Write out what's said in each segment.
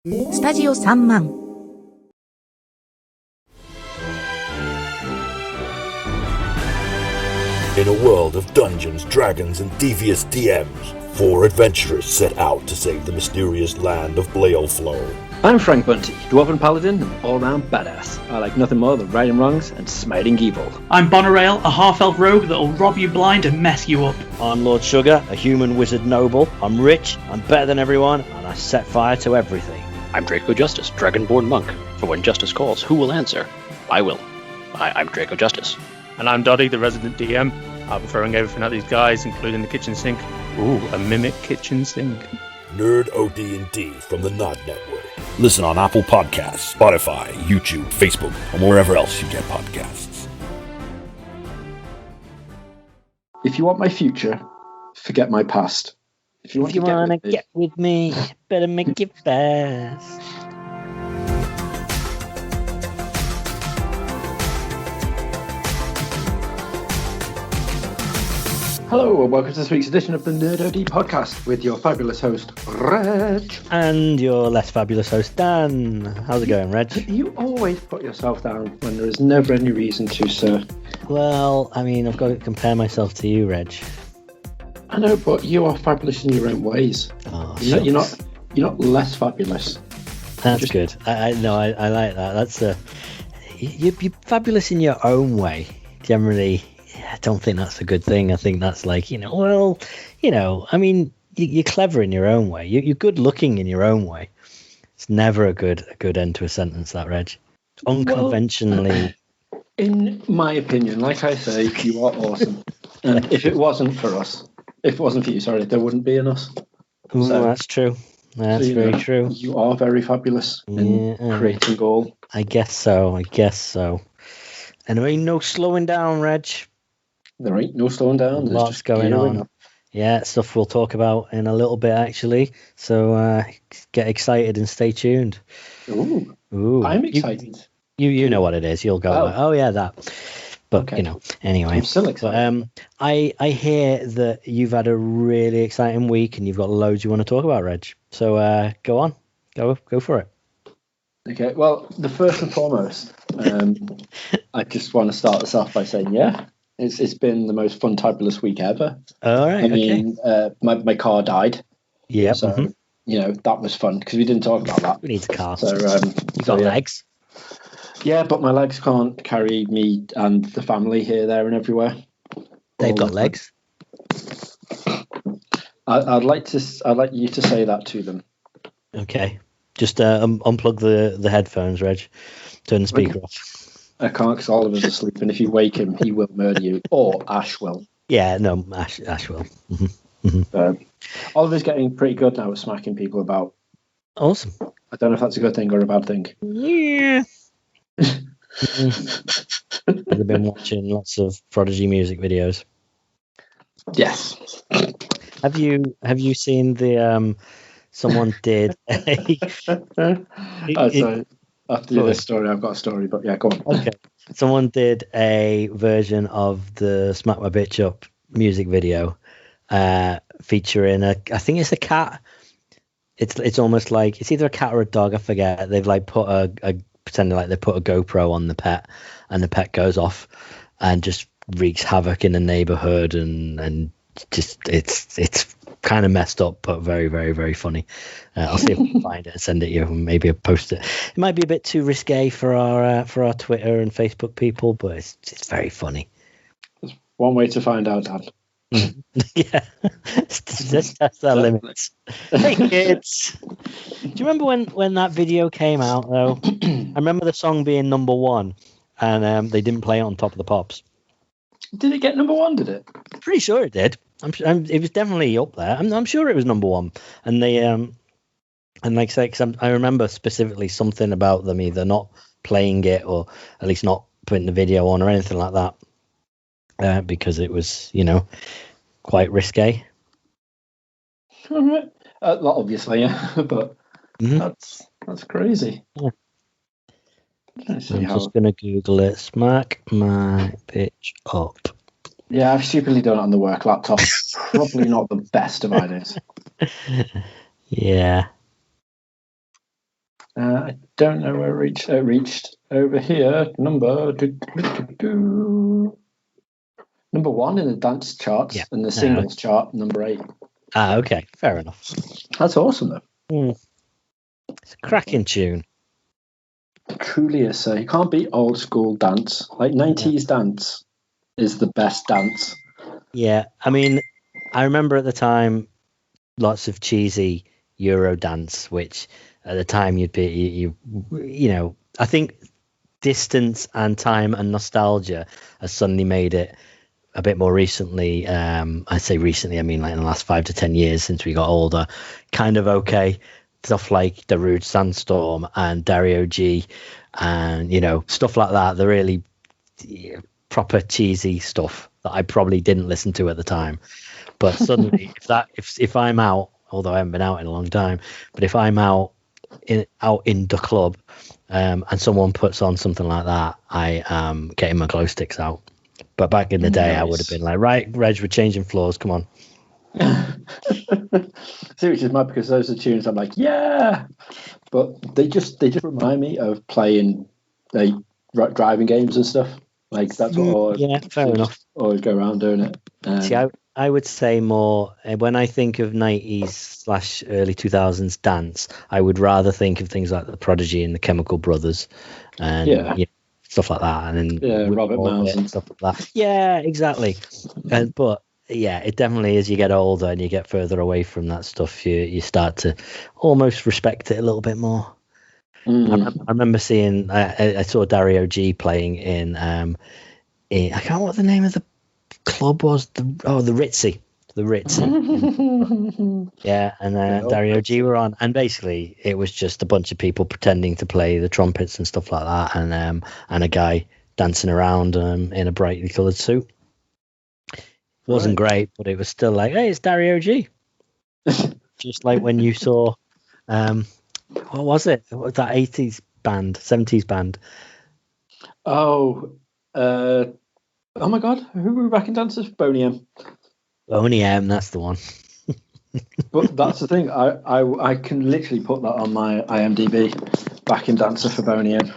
スタジオ3万 In a world of dungeons, dragons, and devious DMs, 4 adventurers set out to save the mysterious land of Bleoflow. I'm Frank Bunty, Dwarven Paladin and all-round badass. I like nothing more than righting wrongs and smiting evil. I'm Bonarail, a half-elf rogue that'll rob you blind and mess you up. I'm Lord Sugar, a human wizard noble. I'm rich, I'm better than everyone, and I set fire to everything. I'm Draco Justice, Dragonborn Monk. For when justice calls, who will answer? I will. I'm Draco Justice. And I'm Doddy, the resident DM. I'll be throwing everything at these guys, including the kitchen sink. Ooh, a mimic kitchen sink. Nerd OD&D from the Nod Network. Listen on Apple Podcasts, Spotify, YouTube, Facebook, and wherever else you get podcasts. If you want my future, forget my past. If you want to get with me, better make it fast. Hello and welcome to this week's edition of the Nerd OD podcast with your fabulous host, Reg. And your less fabulous host, Dan. How's it going, Reg? You always put yourself down when there is never any reason to, sir. Well, I mean, I've got to compare myself to you, Reg. I know, but you are fabulous in your own ways. Oh, you're not less fabulous. That's good. I like that. That's you're fabulous in your own way. Generally, I don't think that's a good thing. I think that's like, I mean, you're clever in your own way. You're good looking in your own way. It's never a good end to a sentence, that, Reg. Unconventionally. Well, in my opinion, like I say, you are awesome. And if it wasn't for you, there wouldn't be an us. Ooh, so, that's true. That's very true. You are very fabulous in creating all. I guess so. And there ain't no slowing down, Reg. There ain't no slowing down. There's lots going on. Up. Yeah, stuff we'll talk about in a little bit, actually. So get excited and stay tuned. Ooh. I'm excited. You know what it is. You'll go, oh yeah, that. But, okay. Anyway. I'm still excited. I hear that you've had a really exciting week and you've got loads you want to talk about, Reg. So go on. Go for it. Okay, well, the first and foremost, I just want to start this off by saying, it's been the most fun-tabulous week ever. All right, I mean, my car died. Yeah. So, that was fun because we didn't talk about that. We need a car. So, you got legs? Yeah, but my legs can't carry me and the family here, there, and everywhere. They've got legs. I'd like you to say that to them. Okay. Just unplug the headphones, Reg. Turn the speaker off. I can't because Oliver's asleep, and if you wake him, he will murder you. Or Ash will. Yeah, no, Ash will. Oliver's getting pretty good now at smacking people about. Awesome. I don't know if that's a good thing or a bad thing. Yeah. I've been watching lots of Prodigy music videos. Yes. Have you seen the someone did after this story I've got a story, but yeah, go on. Okay. Someone did a version of the Smack My Bitch Up music video featuring I think it's a cat. It's almost like it's either a cat or a dog, I forget. They've like put pretending like they put a GoPro on the pet, and the pet goes off and just wreaks havoc in the neighborhood, and just it's kind of messed up, but very, very, very funny. I'll see if I can find it and send it to you, and maybe I'll post it. It might be a bit too risque for our Twitter and Facebook people, but it's very funny. There's one way to find out, Dad. Yeah, just test our limits. Hey kids, do you remember when that video came out though? I remember the song being number 1, and they didn't play it on Top of the Pops. Did it get number 1? Did it? Pretty sure it did. It was definitely up there. I'm sure it was number 1, and they and like I say, because I remember specifically something about them either not playing it or at least not putting the video on or anything like that. Because it was, quite risque. All right. Obviously, yeah, but that's crazy. Yeah. I'm just going to Google it. Smack My Bitch Up. Yeah, I've stupidly done it on the work laptop. Probably not the best of ideas. Yeah. I don't know where it reached over here. Number 1 in the dance charts, Yeah. and the singles chart, number 8. Okay, fair enough. That's awesome, though. It's a cracking tune. Truly is. So you can't beat old school dance. Like 90s dance is the best dance. Yeah, I mean, I remember at the time lots of cheesy Euro dance, which at the time you'd be, you know, I think distance and time and nostalgia has suddenly made it a bit more recently. I say recently, I mean like in the last 5 to 10 years since we got older, kind of okay. Stuff like Darude Sandstorm and Dario G and, you know, stuff like that. The really proper cheesy stuff that I probably didn't listen to at the time. But suddenly, if I'm out, although I haven't been out in a long time, but if I'm out in the club and someone puts on something like that, I am getting my glow sticks out. But back in the day, I would have been like, right, Reg, we're changing floors. Come on. See, which is mad because those are tunes I'm like, yeah, but they just remind me of playing like driving games and stuff. Like that's what fair enough. Always go around doing it. See, I would say more when I think of 90s / early 2000s dance, I would rather think of things like the Prodigy and the Chemical Brothers, and you know, stuff like that, and then Robert Miles and stuff like that. Yeah, exactly. But yeah, it definitely as you get older and you get further away from that stuff, you start to almost respect it a little bit more. I remember seeing I saw Dario G playing in I can't remember what the name of the club was. The Ritzy. Yeah, and Dario G were on, and basically it was just a bunch of people pretending to play the trumpets and stuff like that, and a guy dancing around in a brightly coloured suit. Wasn't great, but it was still like, hey, it's Dario G. Just like when you saw, what was it? What was that 80s band, 70s band? Oh my God, who were backing dancers? Boney M. Boney M, that's the one. But that's the thing, I can literally put that on my IMDb, backing dancer for Boney M.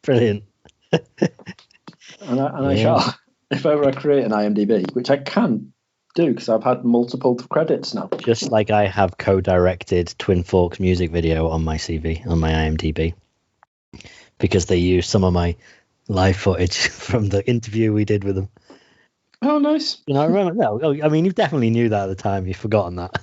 Brilliant. and I shall. If ever I create an IMDb, which I can do because I've had multiple credits now. Just like I have co-directed Twin Forks music video on my CV, on my IMDb, because they used some of my live footage from the interview we did with them. Oh, nice. You know, I remember. No, I mean, you definitely knew that at the time. You've forgotten that.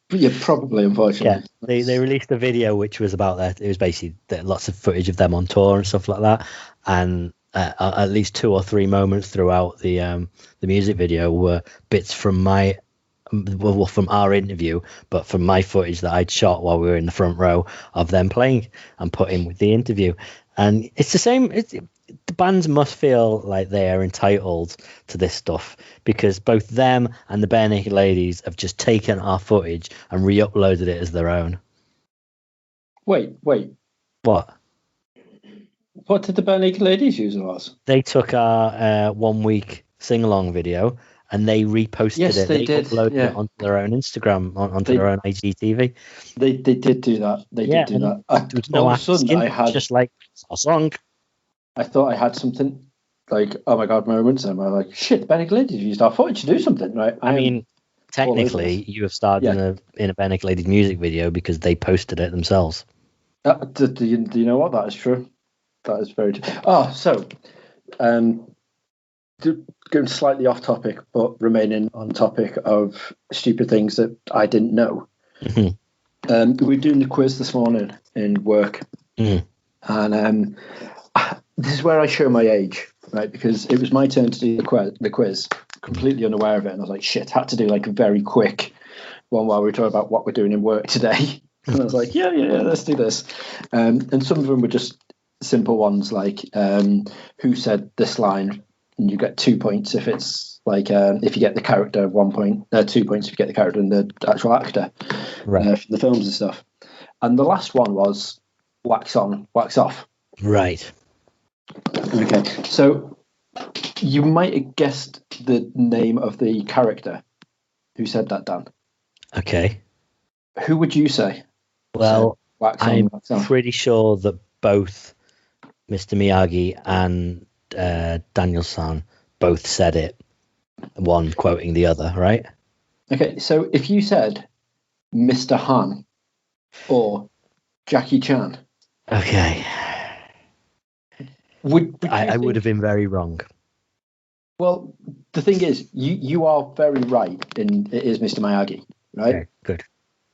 Yeah, probably, unfortunately. Yeah, they released a video which was about that. It was basically lots of footage of them on tour and stuff like that, and at least 2 or 3 moments throughout the music video were bits from from our interview, but from my footage that I'd shot while we were in the front row of them playing and put in with the interview. And it's the same. The bands must feel like they are entitled to this stuff because both them and the Bare Naked Ladies have just taken our footage and re-uploaded it as their own. Wait. What? What did the Bare Naked Ladies use of ours? They took our 1 week sing-along video and they reposted it. They did. Uploaded it onto their own Instagram, onto their own IGTV. They did do that. They did do that. All of a sudden, I had just like a song. I thought I had something like, oh my God, moments, and I'm like, shit, the Bare Naked Ladies used our footage to do something, right? I mean, technically, you have starred in a Bare Naked Ladies music video because they posted it themselves. Do you know what? That is true. That is very true. Oh, so, going slightly off topic, but remaining on topic of stupid things that I didn't know. Mm-hmm. We were doing the quiz this morning in work, and this is where I show my age, right? Because it was my turn to do the quiz, completely unaware of it, and I was like, shit, had to do like a very quick one while we were talking about what we're doing in work today. And I was like, yeah, let's do this. And some of them were just simple ones like who said this line, and you get 2 points if it's like if you get the character, 1 point, 2 points if you get the character and the actual actor, right, from the films and stuff. And the last one was wax on, wax off. Right. Okay, so you might have guessed the name of the character who said that, Dan. Okay. Who would you say? Well, wax on, I'm wax off. pretty sure that both Mr. Miyagi and Daniel-san both said it, one quoting the other, right? Okay, so if you said Mr. Han or Jackie Chan, Okay. would I would have been very wrong. Well, the thing is, you are very right in it is Mr. Miyagi, right? Okay, good.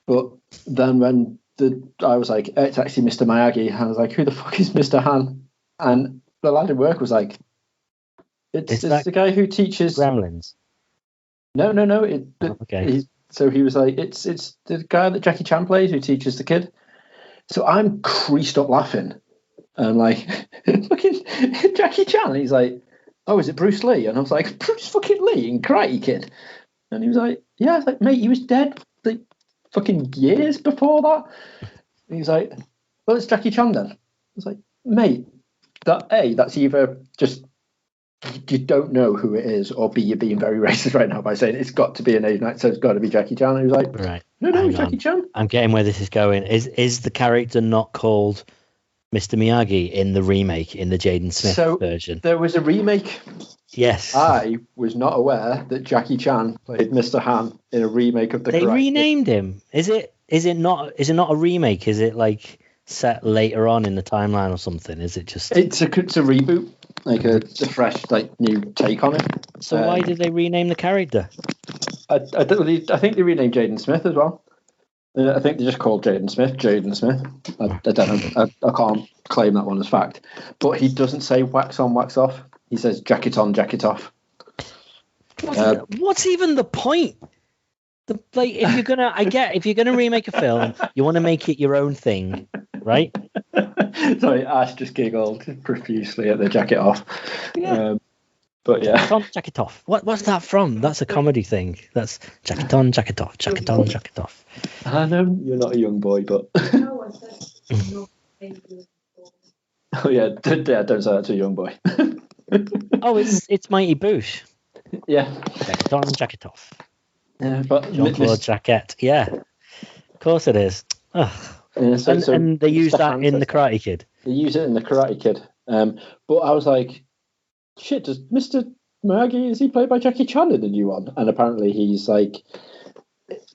But then when I was like, it's actually Mr. Miyagi, and I was like, who the fuck is Mr. Han? And the lad in work was like, it's the guy who teaches Gremlins. No. Okay. So he was like, it's the guy that Jackie Chan plays who teaches the kid. So I'm creased up laughing. And I'm like, fucking Jackie Chan. And he's like, oh, is it Bruce Lee? And I was like, Bruce fucking Lee in Karate Kid. And he was like, yeah. I was like, mate, he was dead like fucking years before that. And he was like, well, it's Jackie Chan then. I was like, mate, that's either just you don't know who it is, or B, you're being very racist right now by saying it's got to be an Asian actor, so it's got to be Jackie Chan. And he was like, right. No, it's Jackie Chan. I'm getting where this is going. Is the character not called Mr. Miyagi in the remake, in the Jaden Smith version? There was a remake. Yes. I was not aware that Jackie Chan played Mr. Han in a remake of the They Karate renamed him. Is it not a remake? Is it like set later on in the timeline or something? Is it just It's a reboot, like a fresh, like new take on it. So why did they rename the character? I think they renamed Jaden Smith as well. I think they just called Jaden Smith. I don't know. I can't claim that one as fact. But he doesn't say wax on, wax off. He says jacket on, jacket off. What's even the point? If you're gonna remake a film, you want to make it your own thing, right? Sorry, Ash just giggled profusely at the jacket off. Yeah. But yeah. Jacket on, jacket off. What's that from? That's a comedy thing. That's jacket on, jacket off, jacket on, jacket off. I know you're not a young boy, but oh yeah, don't say that to a young boy. Oh, it's Mighty Boosh. Yeah. Jacket on, jacket off. Yeah, but Jean-Claude Jacket. Yeah, of course it is. Ugh. Yeah, and they use that in the Karate Kid. They use it in the Karate Kid. But I was like, shit, does Mr. Miyagi, is he played by Jackie Chan in the new one? And apparently he's like,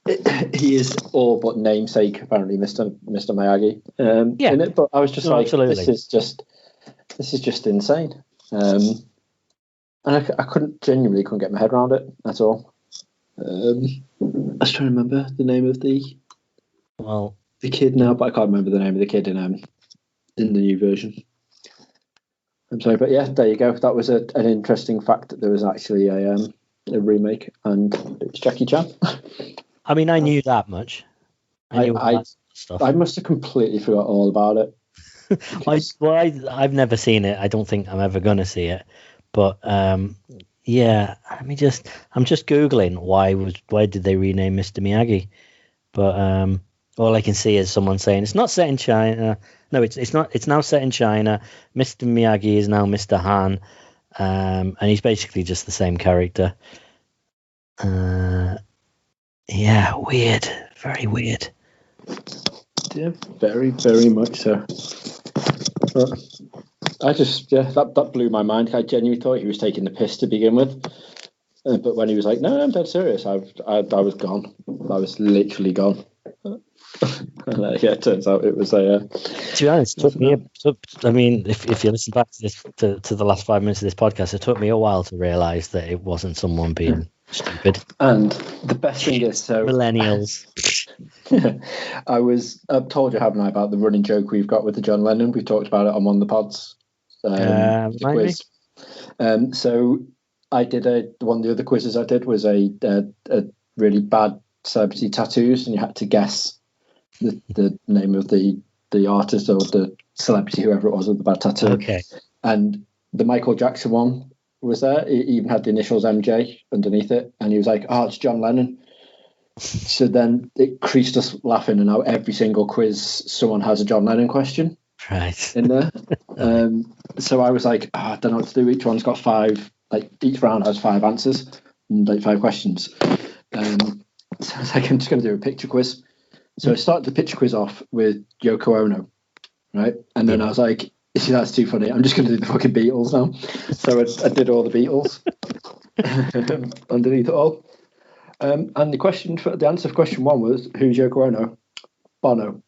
he is all but namesake, apparently, Mr. Miyagi in it. But I was just like, absolutely. This is just insane. And I genuinely couldn't get my head around it at all. I was trying to remember the name of the kid now, but I can't remember the name of the kid in the new version. I'm sorry, but yeah, there you go. That was an interesting fact that there was actually a remake, and it was Jackie Chan. I mean, I knew that much. I knew all that stuff. I must have completely forgot all about it. I've never seen it. I don't think I'm ever gonna see it. But yeah, I'm just googling why did they rename Mr. Miyagi? But all I can see is someone saying it's not set in China. No, it's not. It's now set in China. Mr. Miyagi is now Mr. Han, and he's basically just the same character. Yeah, weird. Very weird. Yeah, very, very much so. But I just, that blew my mind. I genuinely thought he was taking the piss to begin with. But when he was like, no, I'm dead serious, I was gone. I was literally gone. And, it turns out it was a... to be honest, it took me... I mean, if you listen back to this to the last 5 minutes of this podcast, it took me a while to realise that it wasn't someone being stupid. And the best thing is... so millennials. I've told you, haven't I, about the running joke we've got with the John Lennon. We talked about it on one of the pods. The quiz. So I did one of the other quizzes I did was a really bad celebrity tattoos, and you had to guess the name of the artist or the celebrity, whoever it was, with the bad tattoo. Okay. And the Michael Jackson one was there. It even had the initials MJ underneath it, and he was like, "Oh, it's John Lennon." So then it creased us laughing, and now every single quiz someone has a John Lennon question in there. So I was like, I don't know what to do. Each one's got 5, like each round has 5 answers and like 5 questions. So I was like, I'm just going to do a picture quiz. So I started the picture quiz off with Yoko Ono, right? And then I was like, that's too funny. I'm just going to do the fucking Beatles now. So I did all the Beatles underneath it all. And the answer for question 1 was, who's Yoko Ono? Bono.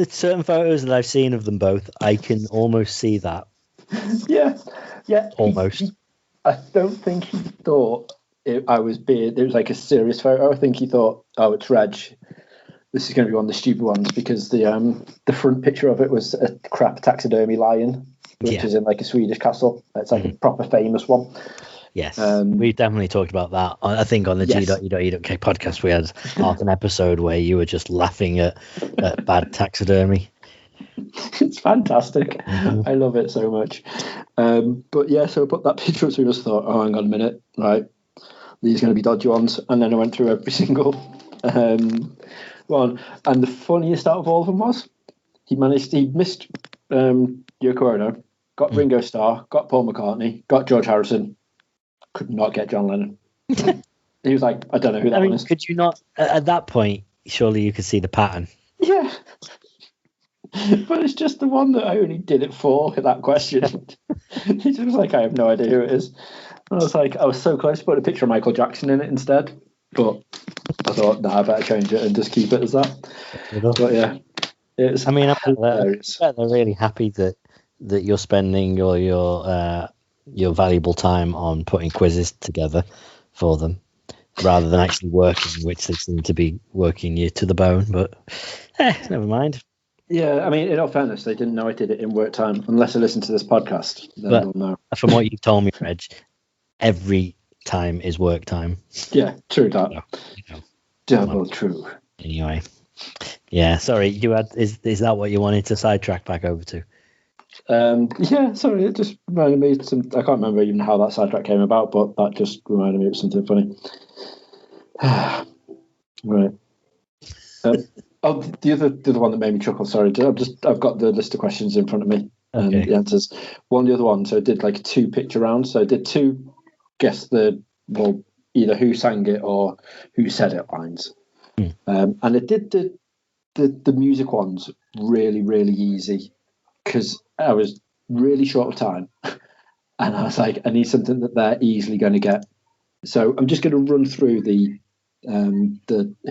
Certain photos that I've seen of them both, I can almost see that. Yeah. Almost. I don't think he thought I was being. It was like a serious photo. I think he thought, oh, it's Reg. This is going to be one of the stupid ones because the front picture of it was a crap taxidermy lion, which is in like a Swedish castle. It's like a proper famous one. Yes, we've definitely talked about that. I think on the G.E.UK podcast, we had an episode where you were just laughing at bad taxidermy. It's fantastic. I love it so much. But yeah, so I put that picture up, so I just thought, oh, hang on a minute, right? These are going to be dodgy ones. And then I went through every single one. And the funniest out of all of them was he missed Yoko Ono, got Ringo Starr, got Paul McCartney, got George Harrison, could not get John Lennon. He was like, I don't know who that one is. Could you not, at that point, surely you could see the pattern? Yeah. But it's just the one that I only did it for, that question. He just was like, I have no idea who it is. And I was so close to put a picture of Michael Jackson in it instead. But I thought, I better change it and just keep it as that. But yeah. I bet they're really happy that you're spending your valuable time on putting quizzes together for them, rather than actually working, which they seem to be working you to the bone. But never mind. Yeah, I mean, in all fairness, they didn't know I did it in work time. Unless I listen to this podcast, then they'll know. From what you've told me, Reg, every time is work time. Yeah, true that. Double true. Anyway, yeah, sorry, you had is that what you wanted to sidetrack back over to? Yeah, sorry, it just reminded me I can't remember even how that sidetrack came about, but that just reminded me of something funny. Right. The other one that made me chuckle, sorry, I've got the list of questions in front of me and the answers. The other one, so I did like 2 picture rounds. So I did 2 guess either who sang it or who said it lines. And I did the music ones really, really easy because I was really short of time. And I was like, I need something that they're easily going to get. So I'm just going to run through the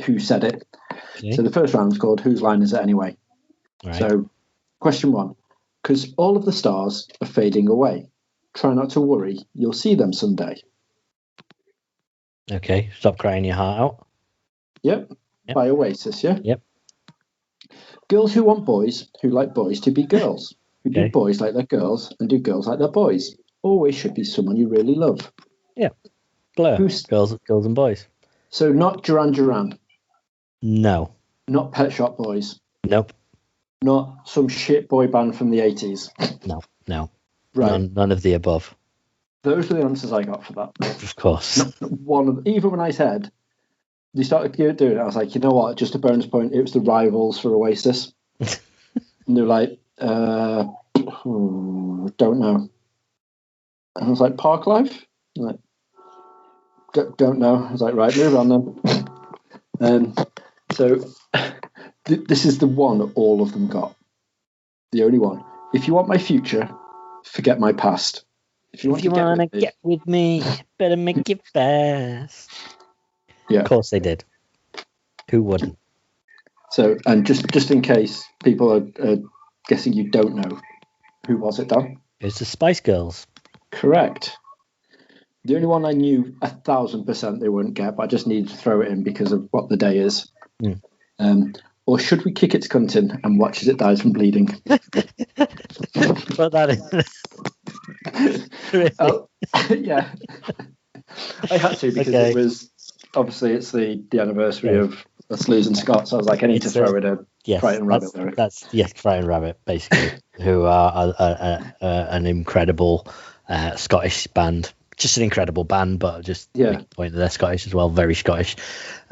who said it. Okay. So the first round is called Whose Line Is It Anyway? Right. So question 1, because all of the stars are fading away. Try not to worry, you'll see them someday. Okay, Stop Crying Your Heart Out. Yep. By Oasis, yeah? Yep. Girls who want boys, who like boys to be girls, who do boys like their girls and do girls like their boys. Always should be someone you really love. Yeah. Blur. Girls and boys. So not Duran Duran. No. Not Pet Shop Boys. Nope. Not some shit boy band from the 80s. No. Right. None of the above. Those are the answers I got for that. Of course. Even when I said they started doing it, I was like, you know what? Just a bonus point. It was the Rivals for Oasis. And they were like, don't know. And I was like, Park Life? Like, don't know. I was like, right, move on then. So this is the one that all of them got. The only one. If you want my future, forget my past. If you want to get with me, better make it fast. Yeah. Of course they did. Who wouldn't? So, and just in case people are guessing you don't know, who was it, Dan? It's the Spice Girls. Correct. The only one I knew 1,000% they wouldn't get, but I just needed to throw it in because of what the day is. Or should we kick its cunt in and watch as it dies from bleeding? Put that in. Yeah. I had to because it was obviously it's the anniversary of us losing Scott, so I was like, I need to throw in a Frightened Rabbit lyric. That's Frightened Rabbit, basically, who are an incredible Scottish band. Just an incredible band, but just make the point that they're Scottish as well, very Scottish.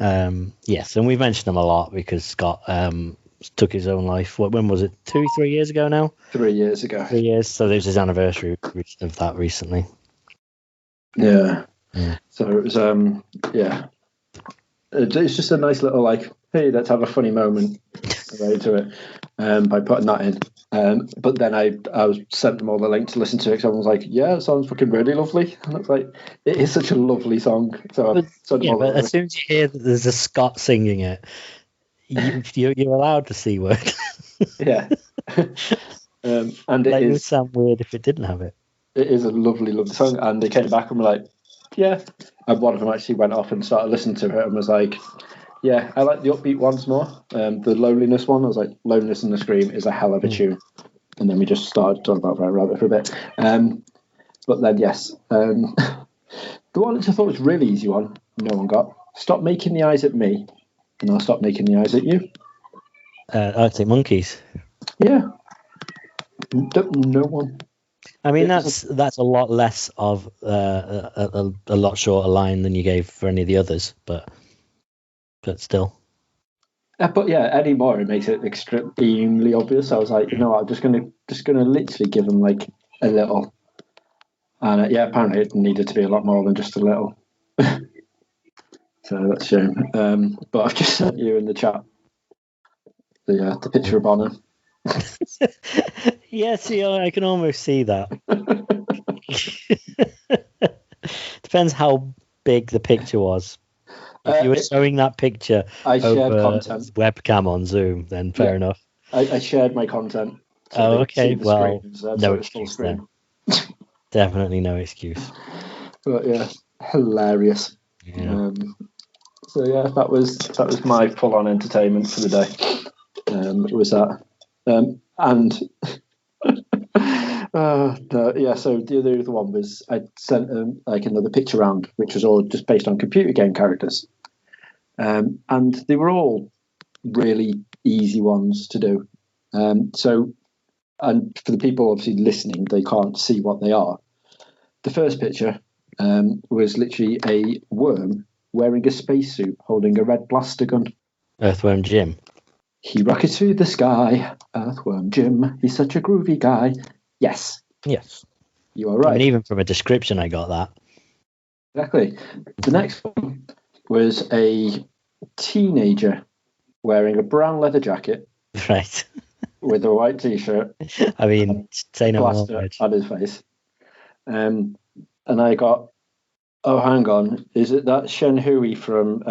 Yes, and we've mentioned them a lot because Scott took his own life. When was it? 2-3 years ago now? 3 years ago. 3 years. So there's his anniversary of that recently. Yeah. So it was yeah. It's just a nice little like, hey, let's have a funny moment way to it by putting that in. But then I was sent them all the link to listen to it because everyone was like, yeah, it sounds fucking really lovely. And it's like, it is such a lovely song. So I sent them all but the as soon as you hear that there's a Scot singing it, you're allowed to see word. yeah. And it It would is sound weird if it didn't have it. it is a lovely, lovely song. And they came back and were like, yeah. And one of them actually went off and started listening to it and was like, yeah, I like the upbeat ones more. The loneliness one, I was like, Loneliness in the Scream is a hell of a tune. And then we just started talking about Red Rabbit for a bit. But then, yes. The one which I thought was a really easy one, no one got. Stop making the eyes at me, and I'll stop making the eyes at you. Arctic Monkeys. Yeah. No one. I mean, that's a lot less of a lot shorter line than you gave for any of the others, but still. But yeah, anymore it makes it extremely obvious. I was like, you know what, I'm just gonna literally give them like a little, and yeah, apparently it needed to be a lot more than just a little. So that's a shame. But I've just sent you in the chat the picture of Bono. Yeah, see, I can almost see that. Depends how big the picture was. If you were showing that picture I shared over content. webcam on Zoom, then fair enough. I shared my content. Oh, okay. Well, screen, no excuse then. Definitely no excuse. But yeah, hilarious. Yeah. So yeah, that was my full-on entertainment for the day. It was that, and yeah. So the other one was I sent like another picture round, which was all just based on computer game characters, and they were all really easy ones to do. So, and for the people obviously listening, they can't see what they are. The first picture was literally a worm wearing a spacesuit holding a red blaster gun. Earthworm Jim. He rockets through the sky, Earthworm Jim. He's such a groovy guy. Yes. Yes. You are right. I mean, even from a description, I got that. Exactly. The next one was a teenager wearing a brown leather jacket. Right. With a white t-shirt. I mean, say no more. Blaster on his face. And I got, oh, hang on. Is it that Shen Hui from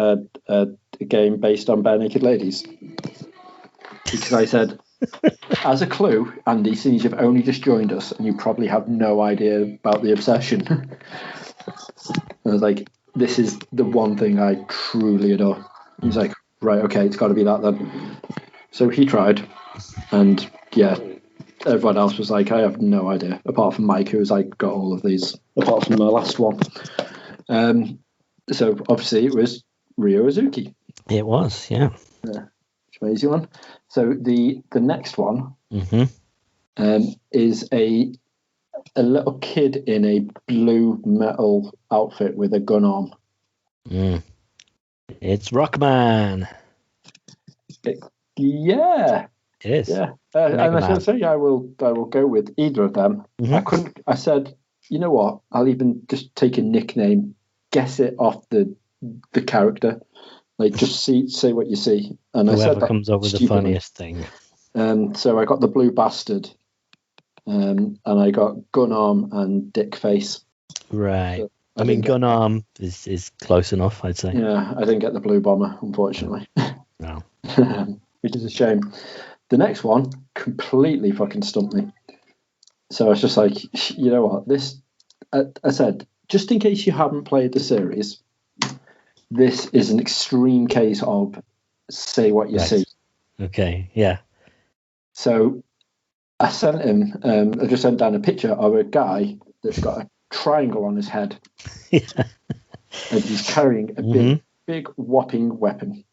a game based on Bare Naked Ladies? Because I said, as a clue, Andy, since you've only just joined us and you probably have no idea about the obsession. I was like, this is the one thing I truly adore. He's like, right, okay, it's got to be that then. So he tried, and yeah, everyone else was like, I have no idea, apart from Mike, who's like got all of these, apart from the last one. So obviously it was Ryo Azuki. It was, yeah. Easy one. So the next one is a little kid in a blue metal outfit with a gun arm. It's Rockman. Yeah, it is. Yeah, and I was going to say I will go with either of them. I couldn't. I said, you know what? I'll even just take a nickname, guess it off the character. Like, just say what you see. And whoever I said that comes up with the funniest thing. So I got the Blue Bastard, and I got Gun Arm and Dick Face. Right. So I mean, Gun Arm is close enough, I'd say. Yeah, I didn't get the Blue Bomber, unfortunately. No. Which is a shame. The next one completely fucking stumped me. So I was just like, you know what? This, I said, just in case you haven't played the series, this is an extreme case of say what you see. Okay, yeah. So I sent him, I just sent down a picture of a guy that's got a triangle on his head. Yeah. And he's carrying a big whopping weapon.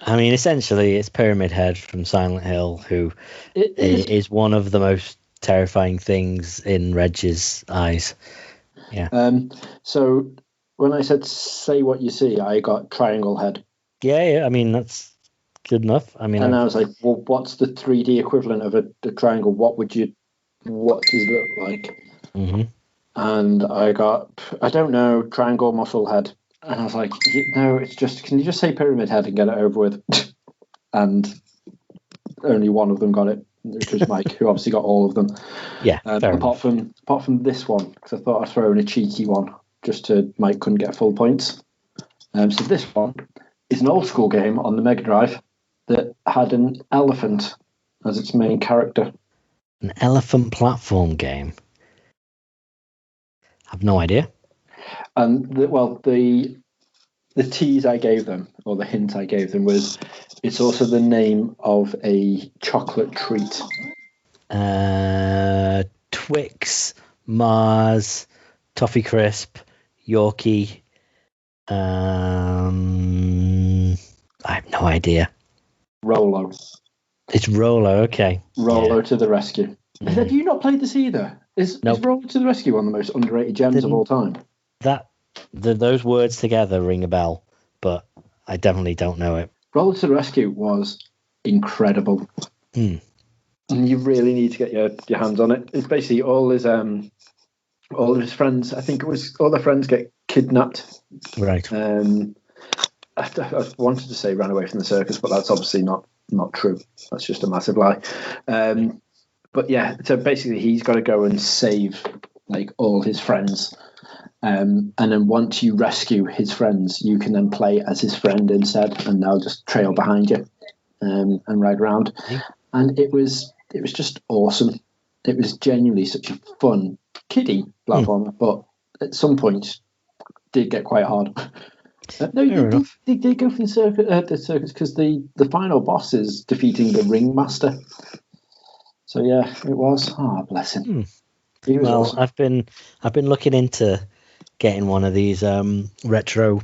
I mean, essentially, it's Pyramid Head from Silent Hill, who is one of the most terrifying things in Reg's eyes. Yeah. So when I said say what you see, I got triangle head. Yeah. I mean, that's good enough. I mean, and I was like, well, what's the 3D equivalent of a triangle? What does it look like? and I got, I don't know, triangle muscle head. And I was like, no, it's just, can you just say pyramid head and get it over with? And only one of them got it, which was Mike, who obviously got all of them. Yeah, fair apart enough. from this one, because I thought I'd throw in a cheeky one, just to Mike couldn't get full points. So this one is an old school game on the Mega Drive that had an elephant as its main character. An elephant platform game. I've no idea. And the tease I gave them, or the hint I gave them, was it's also the name of a chocolate treat. Twix, Mars, Toffee Crisp, Yorkie. I have no idea. Rolo. It's Rolo, okay. Rolo to the rescue. Have you not played this either? Is Rolo to the rescue one of the most underrated gems of all time? Those words together ring a bell, but I definitely don't know it. Rolo to the rescue was incredible. And you really need to get your hands on it. It's basically all of his friends. I think it was all their friends get kidnapped. Right. I wanted to say ran away from the circus, but that's obviously not true. That's just a massive lie. But yeah, so basically he's got to go and save like all his friends. And then once you rescue his friends, you can then play as his friend instead, and they'll just trail behind you and ride around. Yeah. And it was just awesome. It was genuinely such a fun kiddie platformer, but at some point did get quite hard. They go for the circus because the final boss is defeating the ringmaster. So yeah, it was. Oh, bless him. Well, awesome. I've been looking into getting one of these retro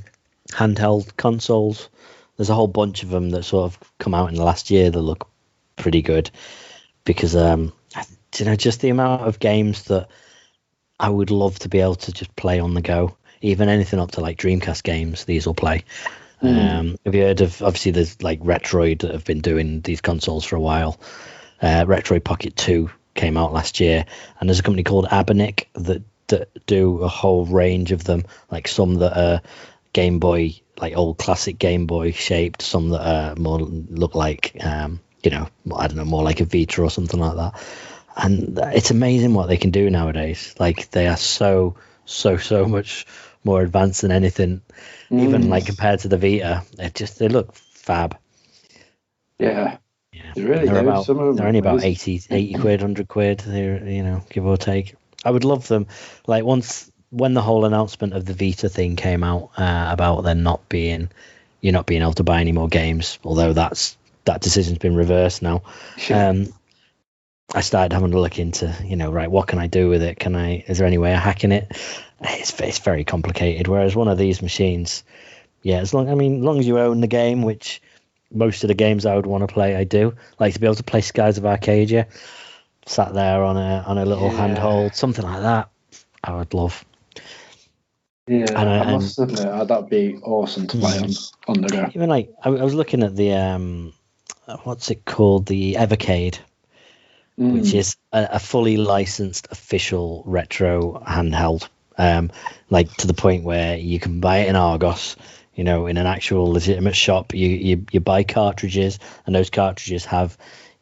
handheld consoles. There's a whole bunch of them that sort of come out in the last year that look pretty good because just the amount of games that I would love to be able to just play on the go. Even anything up to like Dreamcast games, these will play. Have you heard of, obviously there's like Retroid that have been doing these consoles for a while. Retroid Pocket 2 came out last year, and there's a company called Abanic that do a whole range of them, like some that are Game Boy, like old classic Game Boy shaped, some that are more look like, I don't know, more like a Vita or something like that. And it's amazing what they can do nowadays. Like they are so much more advanced than anything, even like compared to the Vita. They look fab. Yeah. They're only about 80 quid, 100 quid. They're, give or take. I would love them. Like when the whole announcement of the Vita thing came out about them not being able to buy any more games, although that decision's been reversed now. Sure. I started having to look into, what can I do with it? Is there any way of hacking it? It's very complicated. Whereas one of these machines, as long as you own the game, which most of the games I would want to play, I do. Like to be able to play Skies of Arcadia, sat there on a little handhold, something like that. I would love. Yeah, I must admit that'd be awesome to play on the go. Even like I was looking at the what's it called, the Evercade, which is a fully licensed official retro handheld, like to the point where you can buy it in Argos. In an actual legitimate shop, you buy cartridges, and those cartridges have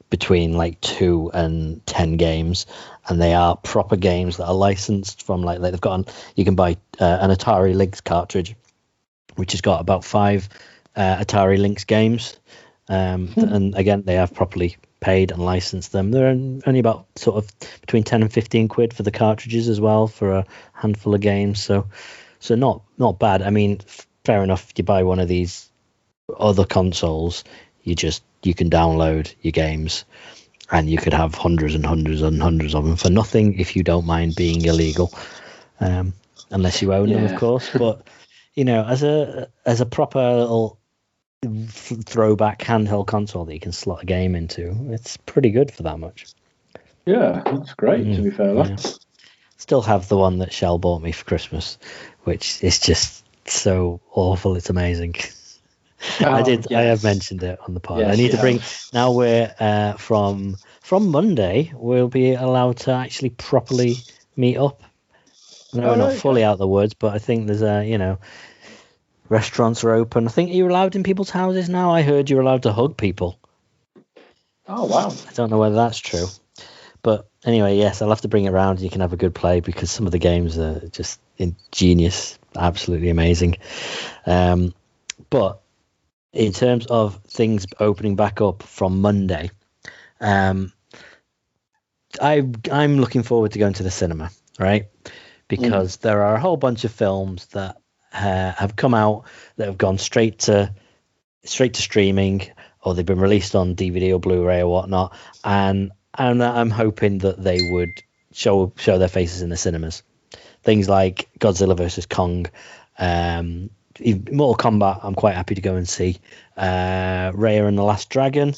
between like 2 and 10 games, and they are proper games that are licensed from like they've got. You can buy an Atari Lynx cartridge, which has got about 5 Atari Lynx games, and again they have properly paid and licensed them. They're only about sort of between 10 and 15 quid for the cartridges as well for a handful of games. So not bad. I mean, fair enough. You buy one of these other consoles, you can download your games, and you could have hundreds and hundreds and hundreds of them for nothing if you don't mind being illegal, unless you own them, of course. But as a proper little throwback handheld console that you can slot a game into, it's pretty good for that much. Yeah, that's great. To be fair, still have the one that Shell bought me for Christmas, which is just so awful. It's amazing. I have mentioned it on the pod. I need to bring. Now we're from Monday, we'll be allowed to actually properly meet up No, we're not fully out of the woods, but I think there's restaurants are open. I think you're allowed in people's houses now. I heard you're allowed to hug people. Oh, wow. I don't know whether that's true. But anyway, yes, I'll have to bring it around. You can have a good play because some of the games are just ingenious, absolutely amazing. But in terms of things opening back up from Monday, I'm looking forward to going to the cinema, right? Because there are a whole bunch of films that have come out that have gone straight to streaming, or they've been released on DVD or Blu-ray or whatnot, and I'm hoping that they would show their faces in the cinemas. Things like Godzilla vs. Kong, Mortal Kombat. I'm quite happy to go and see. Raya and the Last Dragon.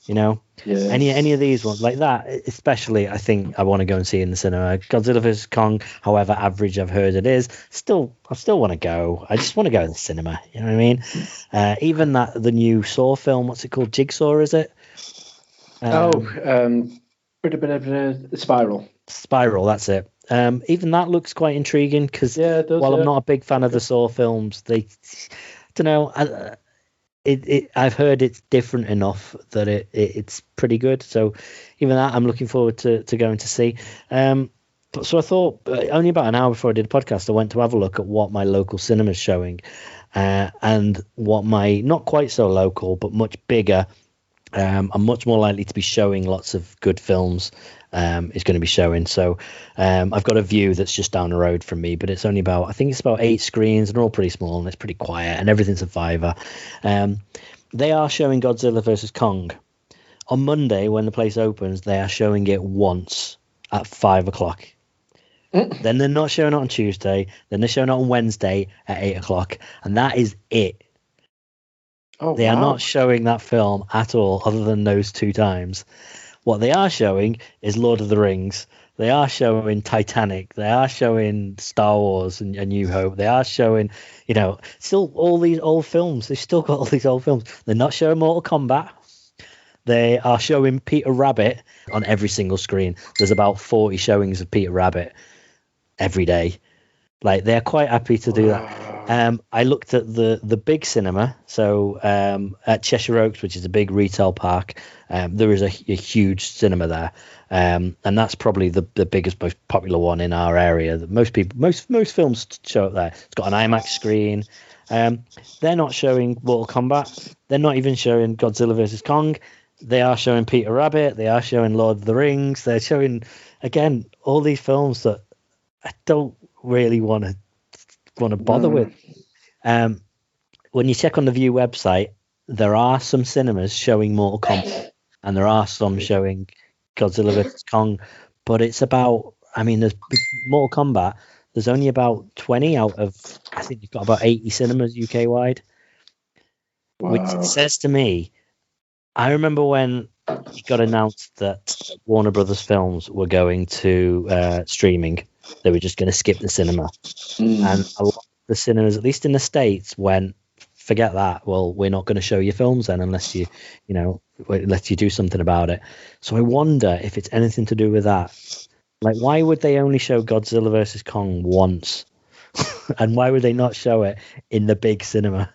Any of these ones like that, especially, I think I want to go and see in the cinema. Godzilla vs. Kong, however average I've heard it is, I still want to go. I just want to go in the cinema. You know what I mean? Even the new Saw film, what's it called? Jigsaw, is it? Spiral. Spiral, that's it. Even that looks quite intriguing because while I'm not a big fan of the Saw films, I don't know. I've heard it's different enough that it's pretty good. So even that, I'm looking forward to going to see. So I thought only about an hour before I did the podcast, I went to have a look at what my local cinema's showing, and what my not quite so local but much bigger, and much more likely to be showing lots of good films, is going to be showing. So I've got a View that's just down the road from me, but it's only about, I think it's about 8 screens, and they're all pretty small, and it's pretty quiet, and everything's a $5. They are showing Godzilla vs. Kong. On Monday, when the place opens, they are showing it once at 5 o'clock. Then they're not showing it on Tuesday. Then they're showing it on Wednesday at 8 o'clock. And that is it. They are not showing that film at all, other than those 2 times. What they are showing is Lord of the Rings. They are showing Titanic. They are showing Star Wars and A New Hope. They are showing, still all these old films. They've still got all these old films. They're not showing Mortal Kombat. They are showing Peter Rabbit on every single screen. There's about 40 showings of Peter Rabbit every day. Like, they're quite happy to do that. I looked at the big cinema, so at Cheshire Oaks, which is a big retail park. There is a huge cinema there, and that's probably the biggest, most popular one in our area. Most films show up there. It's got an IMAX screen. They're not showing Mortal Kombat. They're not even showing Godzilla vs. Kong. They are showing Peter Rabbit. They are showing Lord of the Rings. They're showing, again, all these films that I don't really want to bother with. When you check on the View website, there are some cinemas showing Mortal Kombat, and there are some showing Godzilla vs. Kong, but it's about, there's Mortal Kombat, there's only about 20 out of, I think you've got about 80 cinemas UK wide. Which says to me, I remember when it got announced that Warner Brothers films were going to streaming, they were just going to skip the cinema. And a lot of the cinemas, at least in the States, went, forget that. Well, we're not going to show your films then unless you do something about it. So I wonder if it's anything to do with that. Like, why would they only show Godzilla vs. Kong once? And why would they not show it in the big cinema?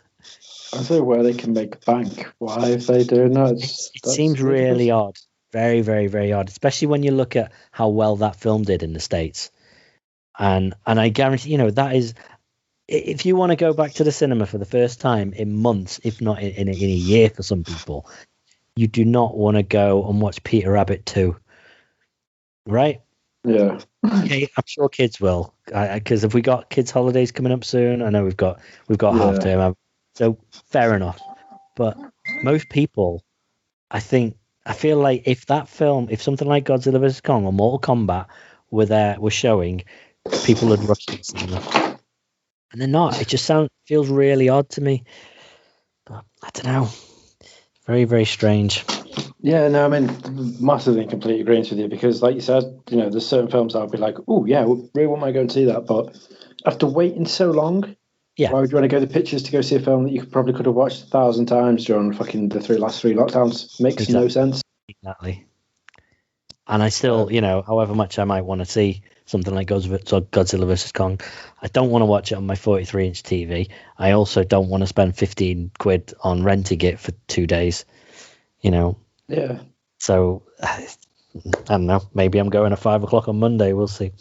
I don't know where they can make bank. Why are they doing that? It seems really odd. Very, very, very odd. Especially when you look at how well that film did in the States. And I guarantee, that is, if you want to go back to the cinema for the first time in months, if not in a year for some people, you do not want to go and watch Peter Rabbit 2. Right? Yeah. Okay, I'm sure kids will. Because if we got kids' holidays coming up soon, I know we've got half term. So fair enough. But most people, I feel like if something like Godzilla vs. Kong or Mortal Kombat were showing, people would rush to the cinema. And they're not. It just feels really odd to me. But I don't know. Very, very strange. Yeah, no, massively in complete agreement with you, because like you said, there's certain films I'll be like, oh yeah, really want to go and see that, but after waiting so long, why would you want to go to the pictures to go see a film that you probably could have watched 1,000 times during fucking the last three lockdowns? Makes no sense. Exactly. And I still, however much I might want to see something like Godzilla vs Kong. I don't want to watch it on my 43-inch TV. I also don't want to spend 15 quid on renting it for 2 days. Yeah. So I don't know. Maybe I'm going at 5 o'clock on Monday. We'll see.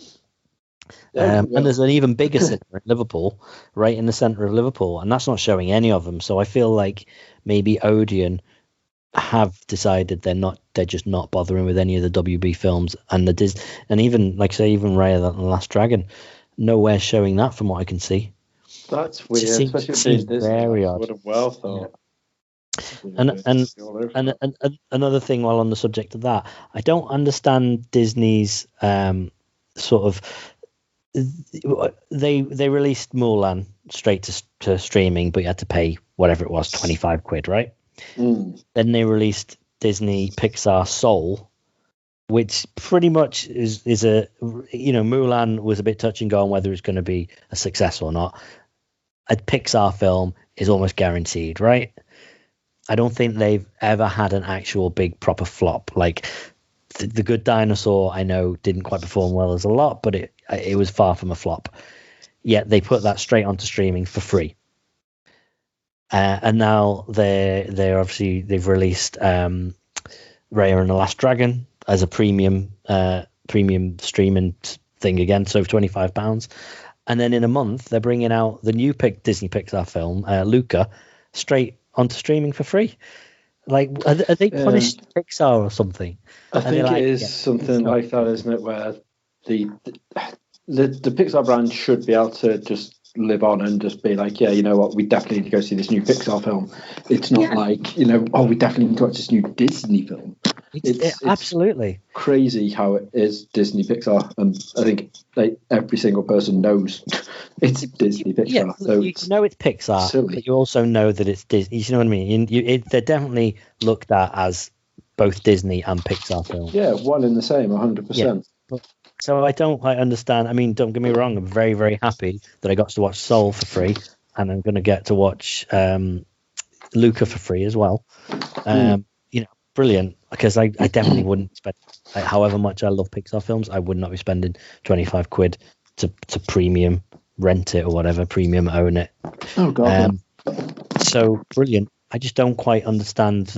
And there's an even bigger cinema in Liverpool, right in the centre of Liverpool, and that's not showing any of them. So I feel like maybe Odeon have decided they're just not bothering with any of the WB films, and and even even Raya and the Last Dragon, nowhere showing that from what I can see. That's weird, Seems especially if Disney. very odd. Would have well thought. And another thing, while on the subject of that, I don't understand Disney's sort of. They released Mulan straight to streaming, but you had to pay whatever it was, 25 quid, right? Mm. Then they released Disney Pixar Soul, which pretty much is a Mulan was a bit touch and go on whether it's going to be a success or not. A Pixar film is almost guaranteed, right? I don't think they've ever had an actual big proper flop. Like the Good Dinosaur, I know didn't quite perform well as a lot, but it was far from a flop. Yet they put that straight onto streaming for free. And now they're obviously they've released Raya and the Last Dragon as a premium streaming thing again, so for £25. And then in a month they're bringing out the new Disney Pixar film Luca straight onto streaming for free. Like, are they punished Pixar or something? I think it is something like that, isn't it? Where the Pixar brand should be able to just live on and just be like, yeah, you know what, we definitely need to go see this new Pixar film. It's not like, we definitely need to watch this new Disney film. It's absolutely crazy how it is Disney Pixar, and I think every single person knows it's Disney Pixar. Yeah, so you know it's Pixar, silly. But you also know that it's Disney. You know what I mean? They're definitely looked at as both Disney and Pixar films. Yeah, one in the same, 100%. Yeah. So I don't quite understand. I mean, don't get me wrong. I'm very, very happy that I got to watch Soul for free, and I'm going to get to watch Luca for free as well. Brilliant, because I definitely wouldn't spend, however much I love Pixar films, I would not be spending 25 quid to premium rent it or whatever, premium own it. Oh god. So brilliant. I just don't quite understand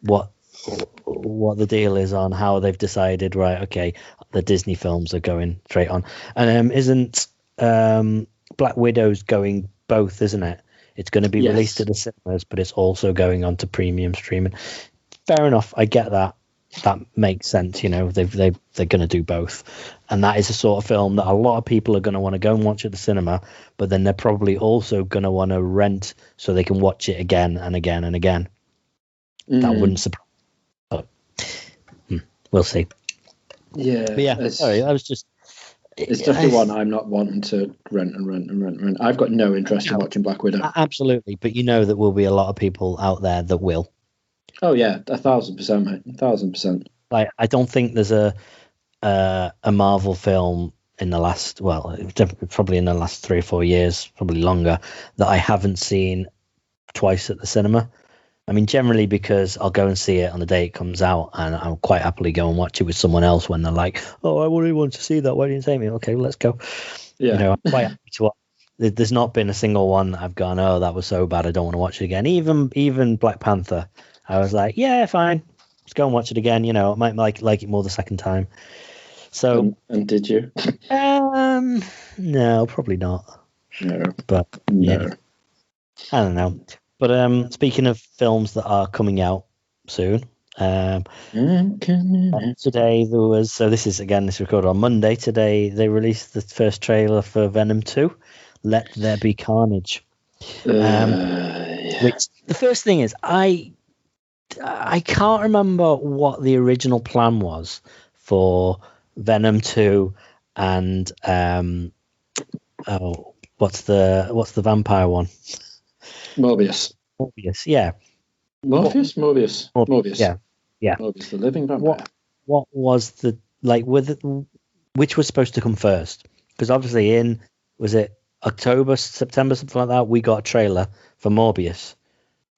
what the deal is on how they've decided, right, okay, the Disney films are going straight on. And isn't Black Widow's going both, isn't it? It's going to be released to the cinemas, but it's also going on to premium streaming. Fair enough, I get that. That makes sense. They're going to do both, and that is a sort of film that a lot of people are going to want to go and watch at the cinema, but then they're probably also going to want to rent so they can watch it again and again and again. That wouldn't surprise me, but we'll see. Yeah, but yeah. Sorry, I was just. It's definitely one I'm not wanting to rent. I've got no interest in watching Black Widow. Absolutely, but there will be a lot of people out there that will. Oh yeah, 1,000%, mate. 1,000%. Like, I don't think there's a Marvel film in the last, probably in the last 3 or 4 years, probably longer, that I haven't seen twice at the cinema. I mean, generally because I'll go and see it on the day it comes out, and I'll quite happily go and watch it with someone else when they're like, "Oh, I really want to see that. Why didn't you take me?" Okay, well, let's go. Yeah, I'm quite happy to watch. There's not been a single one that I've gone, "Oh, that was so bad, I don't want to watch it again." Even Black Panther. I was like, yeah, fine. Let's go and watch it again. I might like it more the second time. So, and did you? No, probably not. No, but no. Yeah, I don't know. But speaking of films that are coming out soon, today there was. So this is recorded on Monday. Today they released the first trailer for Venom 2. Let There Be Carnage. Which the first thing is I can't remember what the original plan was for Venom 2 and what's the vampire one? Morbius, yeah. Morbius. Yeah. Morbius, the living vampire. What was the which was supposed to come first? Because obviously was it October, September, something like that, we got a trailer for Morbius.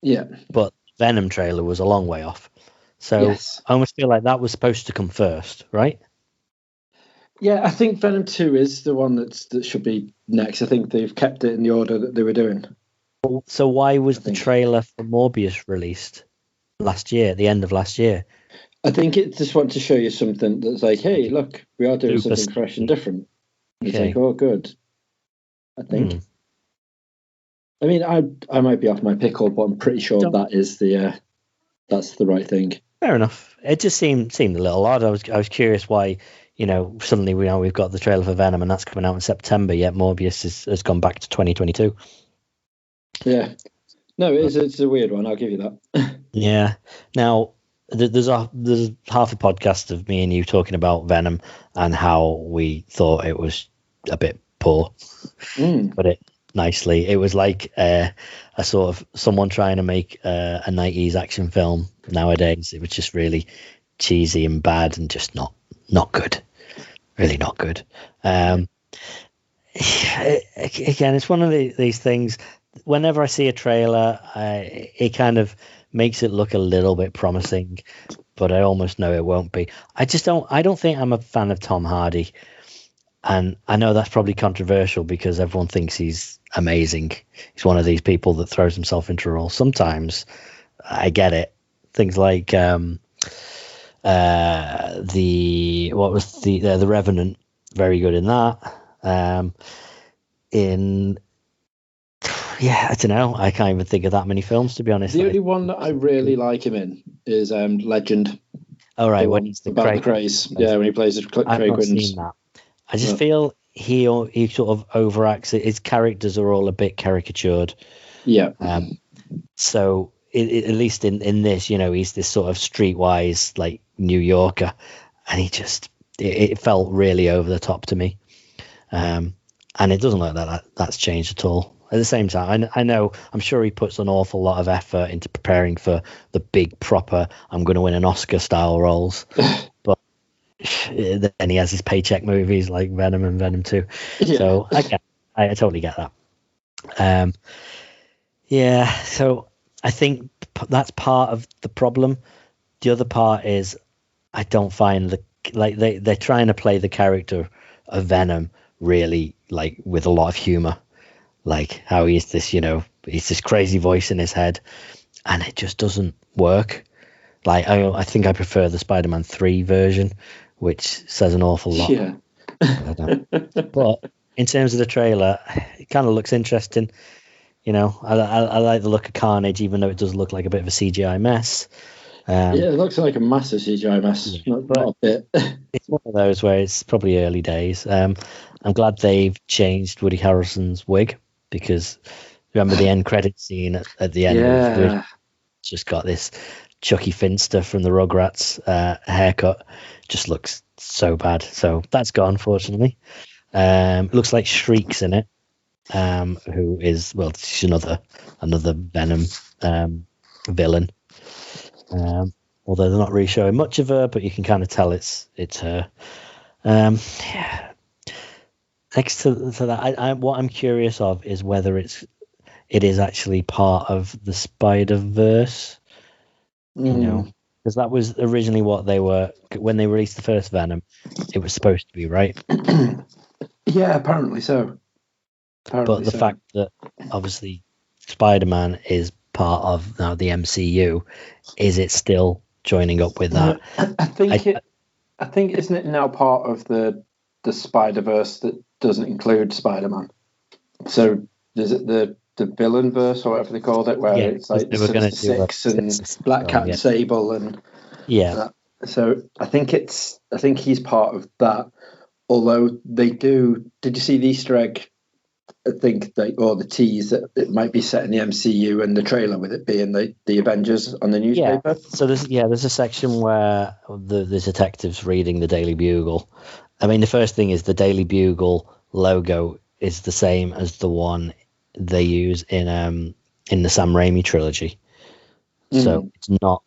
Yeah. But Venom trailer was a long way off. So I almost feel like that was supposed to come first, right? Yeah, I think Venom 2 is the one that should be next. I think they've kept it in the order that they were doing. So why was I the think. trailer for Morbius released last year, at the end of last year? I think it just wants to show you something that's like, hey, look, we are doing Super something fresh and sneaky. different. It's Okay. like, oh, good. I think. Hmm. I mean, I might be off my pickle, but I'm pretty sure Don't- that is that's the right thing. Fair enough. It just seemed a little odd. I was curious why, suddenly we've got the trailer for Venom and that's coming out in September, yet Morbius has gone back to 2022. Yeah. No, it's a weird one. I'll give you that. Yeah. Now there's half a podcast of me and you talking about Venom and how we thought it was a bit poor. Put it nicely. It was like a sort of someone trying to make a 90s action film nowadays. It was just really cheesy and bad and just not good. Really not good. Again, it's one of these things. Whenever I see a trailer, it kind of makes it look a little bit promising, but I almost know it won't be. I don't think I'm a fan of Tom Hardy. And I know that's probably controversial because everyone thinks he's amazing. He's one of these people that throws himself into a role. Sometimes I get it. Things like the Revenant, very good in that. I don't know. I can't even think of that many films, to be honest. The only one that I really like him in is Legend. All right, when he's the Craze. Yeah, when he plays I've Craig not Wins. seen that. I just feel he sort of overacts it. His characters are all a bit caricatured. Yeah. So at least in this, he's this sort of streetwise like New Yorker, and it felt really over the top to me. And it doesn't look like that's changed at all. At the same time, I'm sure he puts an awful lot of effort into preparing for the big proper I'm going to win an Oscar style roles, but then he has his paycheck movies like Venom and Venom 2. Yeah. So I totally get that. So I think that's part of the problem. The other part is I don't find they're trying to play the character of Venom really like with a lot of humor, like how he's this crazy voice in his head, and it just doesn't work. Like I think I prefer the Spider-Man 3 version, which says an awful lot. Yeah. But in terms of the trailer, it kind of looks interesting. I like the look of Carnage, even though it does look like a bit of a CGI mess. It looks like a massive CGI mess. Not a bit. It's one of those where it's probably early days. I'm glad they've changed Woody Harrelson's wig, because remember the end credit scene at the end? Yeah. It's just got this Chucky Finster from the Rugrats haircut. Just looks so bad. So that's gone, fortunately. Looks like Shriek's in it, who is, well, she's another Venom villain. Although they're not really showing much of her, but you can kind of tell it's her. Next to that, what I'm curious of is whether it is actually part of the Spider-Verse. Because that was originally what they were when they released the first Venom. It was supposed to be, right? Yeah, apparently so. But the fact that obviously Spider-Man is part of now the MCU, is it still joining up with that? I think isn't it now part of the Spider-Verse that doesn't include Spider-Man? So is it the villain verse or whatever they called it, where it's like they were going to Six and Black Cat and Sable and So I think he's part of that. Although they do, did you see the Easter egg? I think or the tease that it might be set in the MCU, and the trailer with it being the Avengers on the newspaper. Yeah. So there's a section where the detective's reading the Daily Bugle. I mean, the first thing is the Daily Bugle logo is the same as the one they use in the Sam Raimi trilogy. So it's not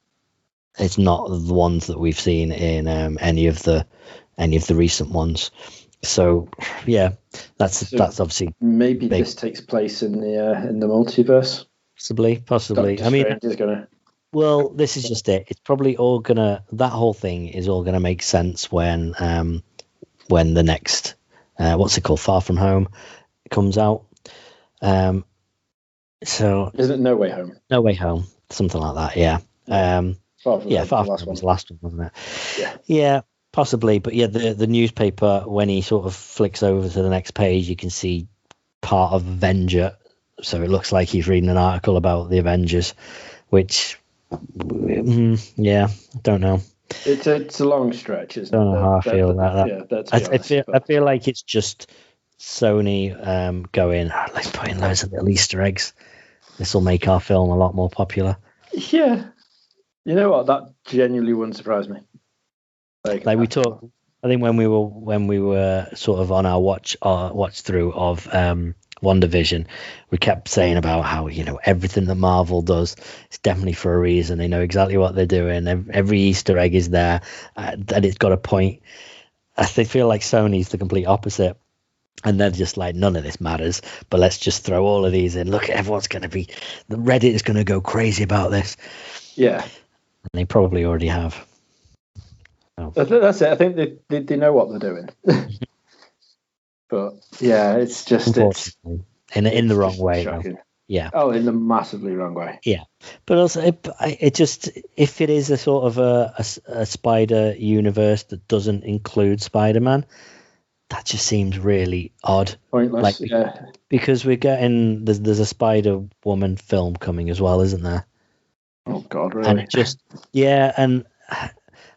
the ones that we've seen in any of the recent ones. So yeah, that's obviously maybe big. This takes place in the multiverse. Possibly. Doctor Strange is gonna. Well, this is just it. It's probably all gonna. That whole thing is all gonna make sense when when the next what's it called, Far From Home, comes out. So Isn't it No Way Home? No Way Home, something like that. Yeah. Far From Home, Far the From last Home one. was the last one, wasn't it? Yeah. Yeah, possibly. But yeah, the newspaper, when he sort of flicks over to the next page, you can see part of Avenger. So it looks like he's reading an article about the Avengers, which, yeah, I don't know. It's a long stretch, isn't I don't know how I feel about that. Yeah, let's be honest. I feel like it's just Sony going, let's put in loads of little Easter eggs. This will make our film a lot more popular. Yeah. You know what? That genuinely wouldn't surprise me. Like we talked, I think when we were sort of on our watch through of WandaVision, we kept saying about how, you know, everything that Marvel does is definitely for a reason. They know exactly what they're doing. Every Easter egg is there, and it's got a point. I feel like Sony's the complete opposite. And they're just like, none of this matters, but let's just throw all of these in. Look, everyone's going to be, the Reddit is going to go crazy about this. Yeah. And they probably already have. Oh. That's it. I think they know what they're doing. But yeah, it's just in the wrong way. Shocking. Yeah. Oh, in the massively wrong way. Yeah, but also it just, if it is a sort of a Spider universe that doesn't include Spider-Man, that just seems really odd. Pointless. Because we're getting there's a Spider-Woman film coming as well, isn't there? Oh God, really? And it just and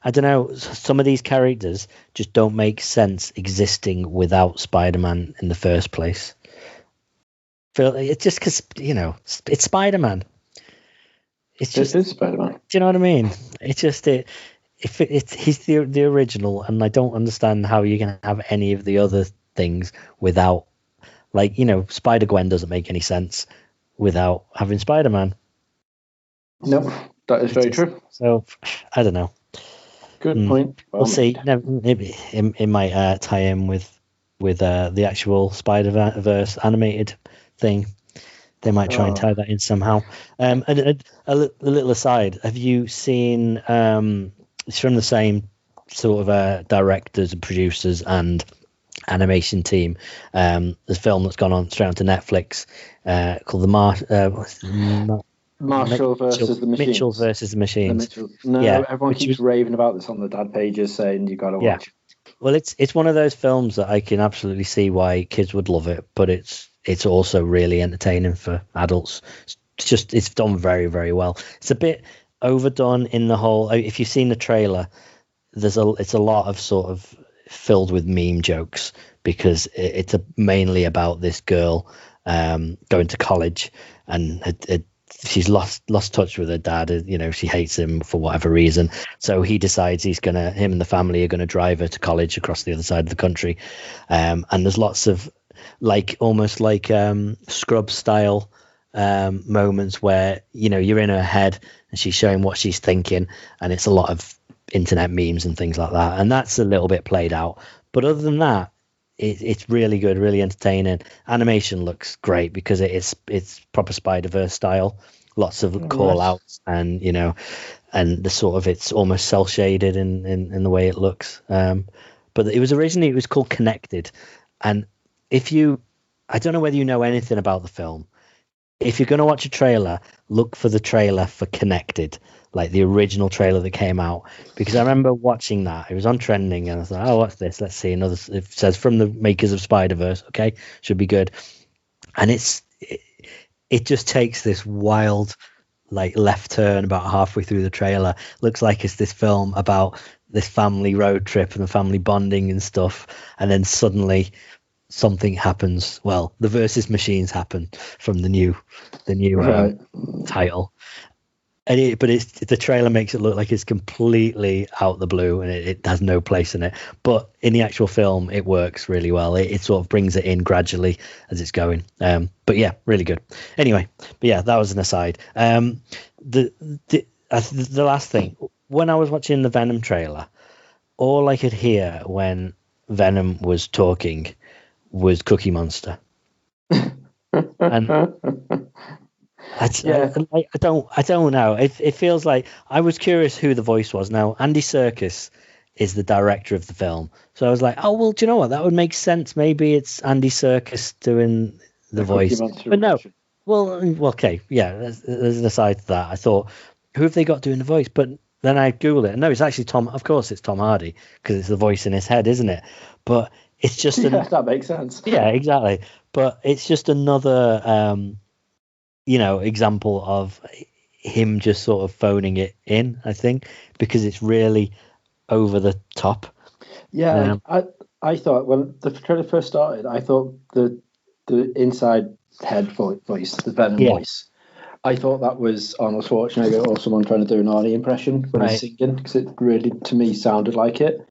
I don't know. Some of these characters just don't make sense existing without Spider-Man in the first place. It's just because, you know, it's Spider-Man. It is Spider-Man. Do you know what I mean? It's just he's the original, and I don't understand how you can have any of the other things without, like, you know, Spider-Gwen doesn't make any sense without having Spider-Man. No, that is very true. So I don't know. Good point. We'll see. Maybe it might tie in with the actual Spider-Verse animated thing. They might try and tie that in somehow. And a little aside, have you seen? It's from the same sort of directors and producers and animation team. There's a film that's gone on straight onto Netflix called Marshall versus the Machines. Mitchell versus the Machines. Everyone keeps raving about this on the dad pages, saying you got to watch. Well, it's one of those films that I can absolutely see why kids would love it, but it's also really entertaining for adults. It's done very, very well. It's a bit overdone in the whole. If you've seen the trailer, it's a lot of sort of filled with meme jokes, because it's mainly about this girl going to college, and she's lost touch with her dad. You know, she hates him for whatever reason. So he decides him and the family are gonna drive her to college across the other side of the country. And there's lots of almost like Scrub style moments where, you know, you're in her head and she's showing what she's thinking, and it's a lot of internet memes and things like that. And that's a little bit played out. But other than that, it's really good, really entertaining. Animation looks great because it's proper Spider-Verse style. Lots of call outs, and, you know, and the sort of, it's almost cel shaded in the way it looks. But it was called Connected. And I don't know whether you know anything about the film. If you're going to watch a trailer, look for the trailer for Connected, like the original trailer that came out, because I remember watching that. It was on trending, and I was like, oh, what's this? Let's see. Another. It says from the makers of Spider-Verse. Okay, should be good. And it just takes this wild, like, left turn about halfway through the trailer. Looks like it's this film about this family road trip and the family bonding and stuff, and then suddenly something happens. Well, the versus machines happen from the new title. But the trailer makes it look like it's completely out the blue, and it has no place in it. But in the actual film, it works really well. It sort of brings it in gradually as it's going. But yeah, really good. Anyway, but yeah, that was an aside. The last thing, when I was watching the Venom trailer, all I could hear when Venom was talking was Cookie Monster. And I don't know. It feels like, I was curious who the voice was. Now, Andy Serkis is the director of the film. So I was like, oh well, do you know what? That would make sense. Maybe it's Andy Serkis doing the voice. But no. Well, okay, yeah. There's an aside to that. I thought, who have they got doing the voice? But then I googled it. No, it's actually Tom. Of course, it's Tom Hardy because it's the voice in his head, isn't it? But it's just that makes sense. Yeah, exactly. But it's just another, example of him just sort of phoning it in. I think because it's really over the top. Yeah, I thought when the trailer first started, I thought the inside head voice, the Venom voice, I thought that was Arnold Schwarzenegger or someone trying to do an Arnie impression when he's singing, because it really, to me, sounded like it.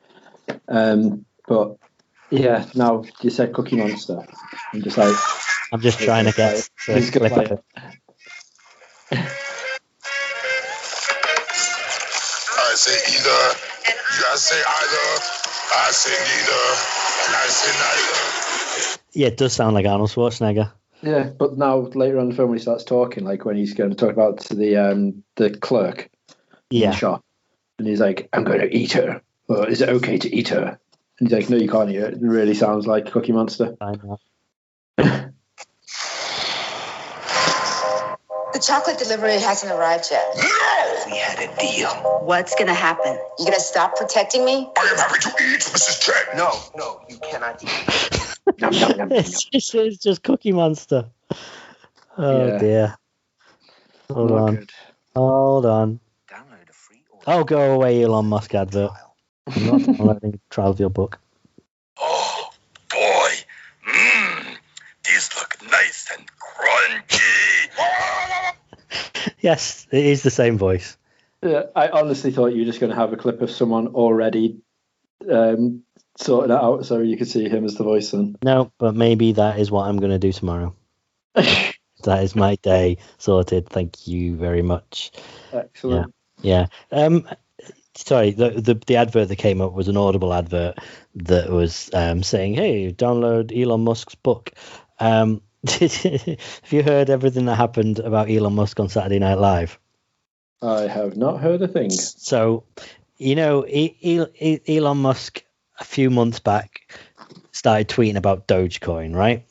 But yeah, now you said Cookie Monster. I'm just trying to get he's gonna play it. I say either, you guys say either, I say neither, and I say neither. Yeah, it does sound like Arnold Schwarzenegger. Yeah, but now later on in the film when he starts talking, like when he's going to talk about to the clerk in the shop, and he's like, "I'm going to eat her. Or is it okay to eat her?" And he's like, "No, you can't eat her." It really sounds like Cookie Monster. I know. The chocolate delivery hasn't arrived yet. No! We had a deal. What's gonna happen? You gonna stop protecting me? I am happy to eat, Mrs. Chen. No, you cannot eat. It's just Cookie Monster. Oh dear. Hold on. Download a free order. Oh, go away, Elon Musk advert. I'm not downloading a trial of your book. Oh, boy. These look nice and crunchy. Yes, it is the same voice. Yeah, I honestly thought you were just going to have a clip of someone already sorting it out so you could see him as the voice then. No, but maybe that is what I'm going to do tomorrow. That is my day sorted. Thank you very much. Excellent. Yeah. Sorry, the advert that came up was an Audible advert that was saying, "Hey, download Elon Musk's book." Have you heard everything that happened about Elon Musk on Saturday Night Live? I have not heard a thing. So, Elon Musk a few months back started tweeting about Dogecoin, right?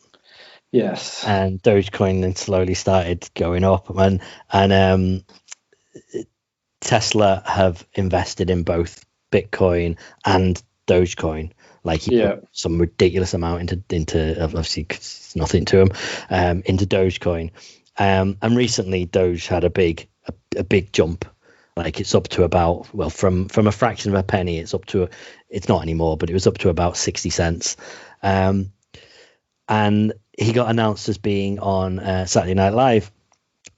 Yes. And Dogecoin then slowly started going up, and Tesla have invested in both Bitcoin and Dogecoin. Like he put some ridiculous amount into obviously it's nothing to him, into Dogecoin. And recently Doge had a big jump. Like it's up to about, from a fraction of a penny, it's not anymore, but it was up to about 60 cents. And he got announced as being on Saturday Night Live.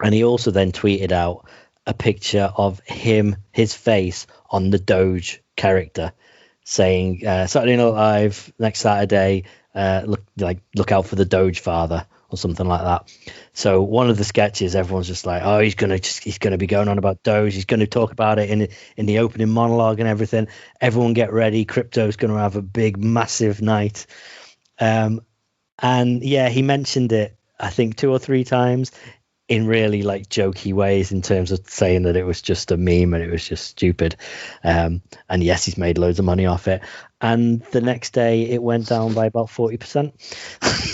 And he also then tweeted out a picture of his face on the Doge character, saying Saturday Night Live next Saturday, look out for the Doge father or something like that. So one of the sketches, everyone's just like, oh, he's gonna be going on about Doge. He's going to talk about it in the opening monologue and everything. Everyone get ready. Crypto's going to have a big, massive night. And yeah, he mentioned it, I think 2 or 3 times in really like jokey ways, in terms of saying that it was just a meme and it was just stupid. And yes, he's made loads of money off it. And the next day it went down by about 40%.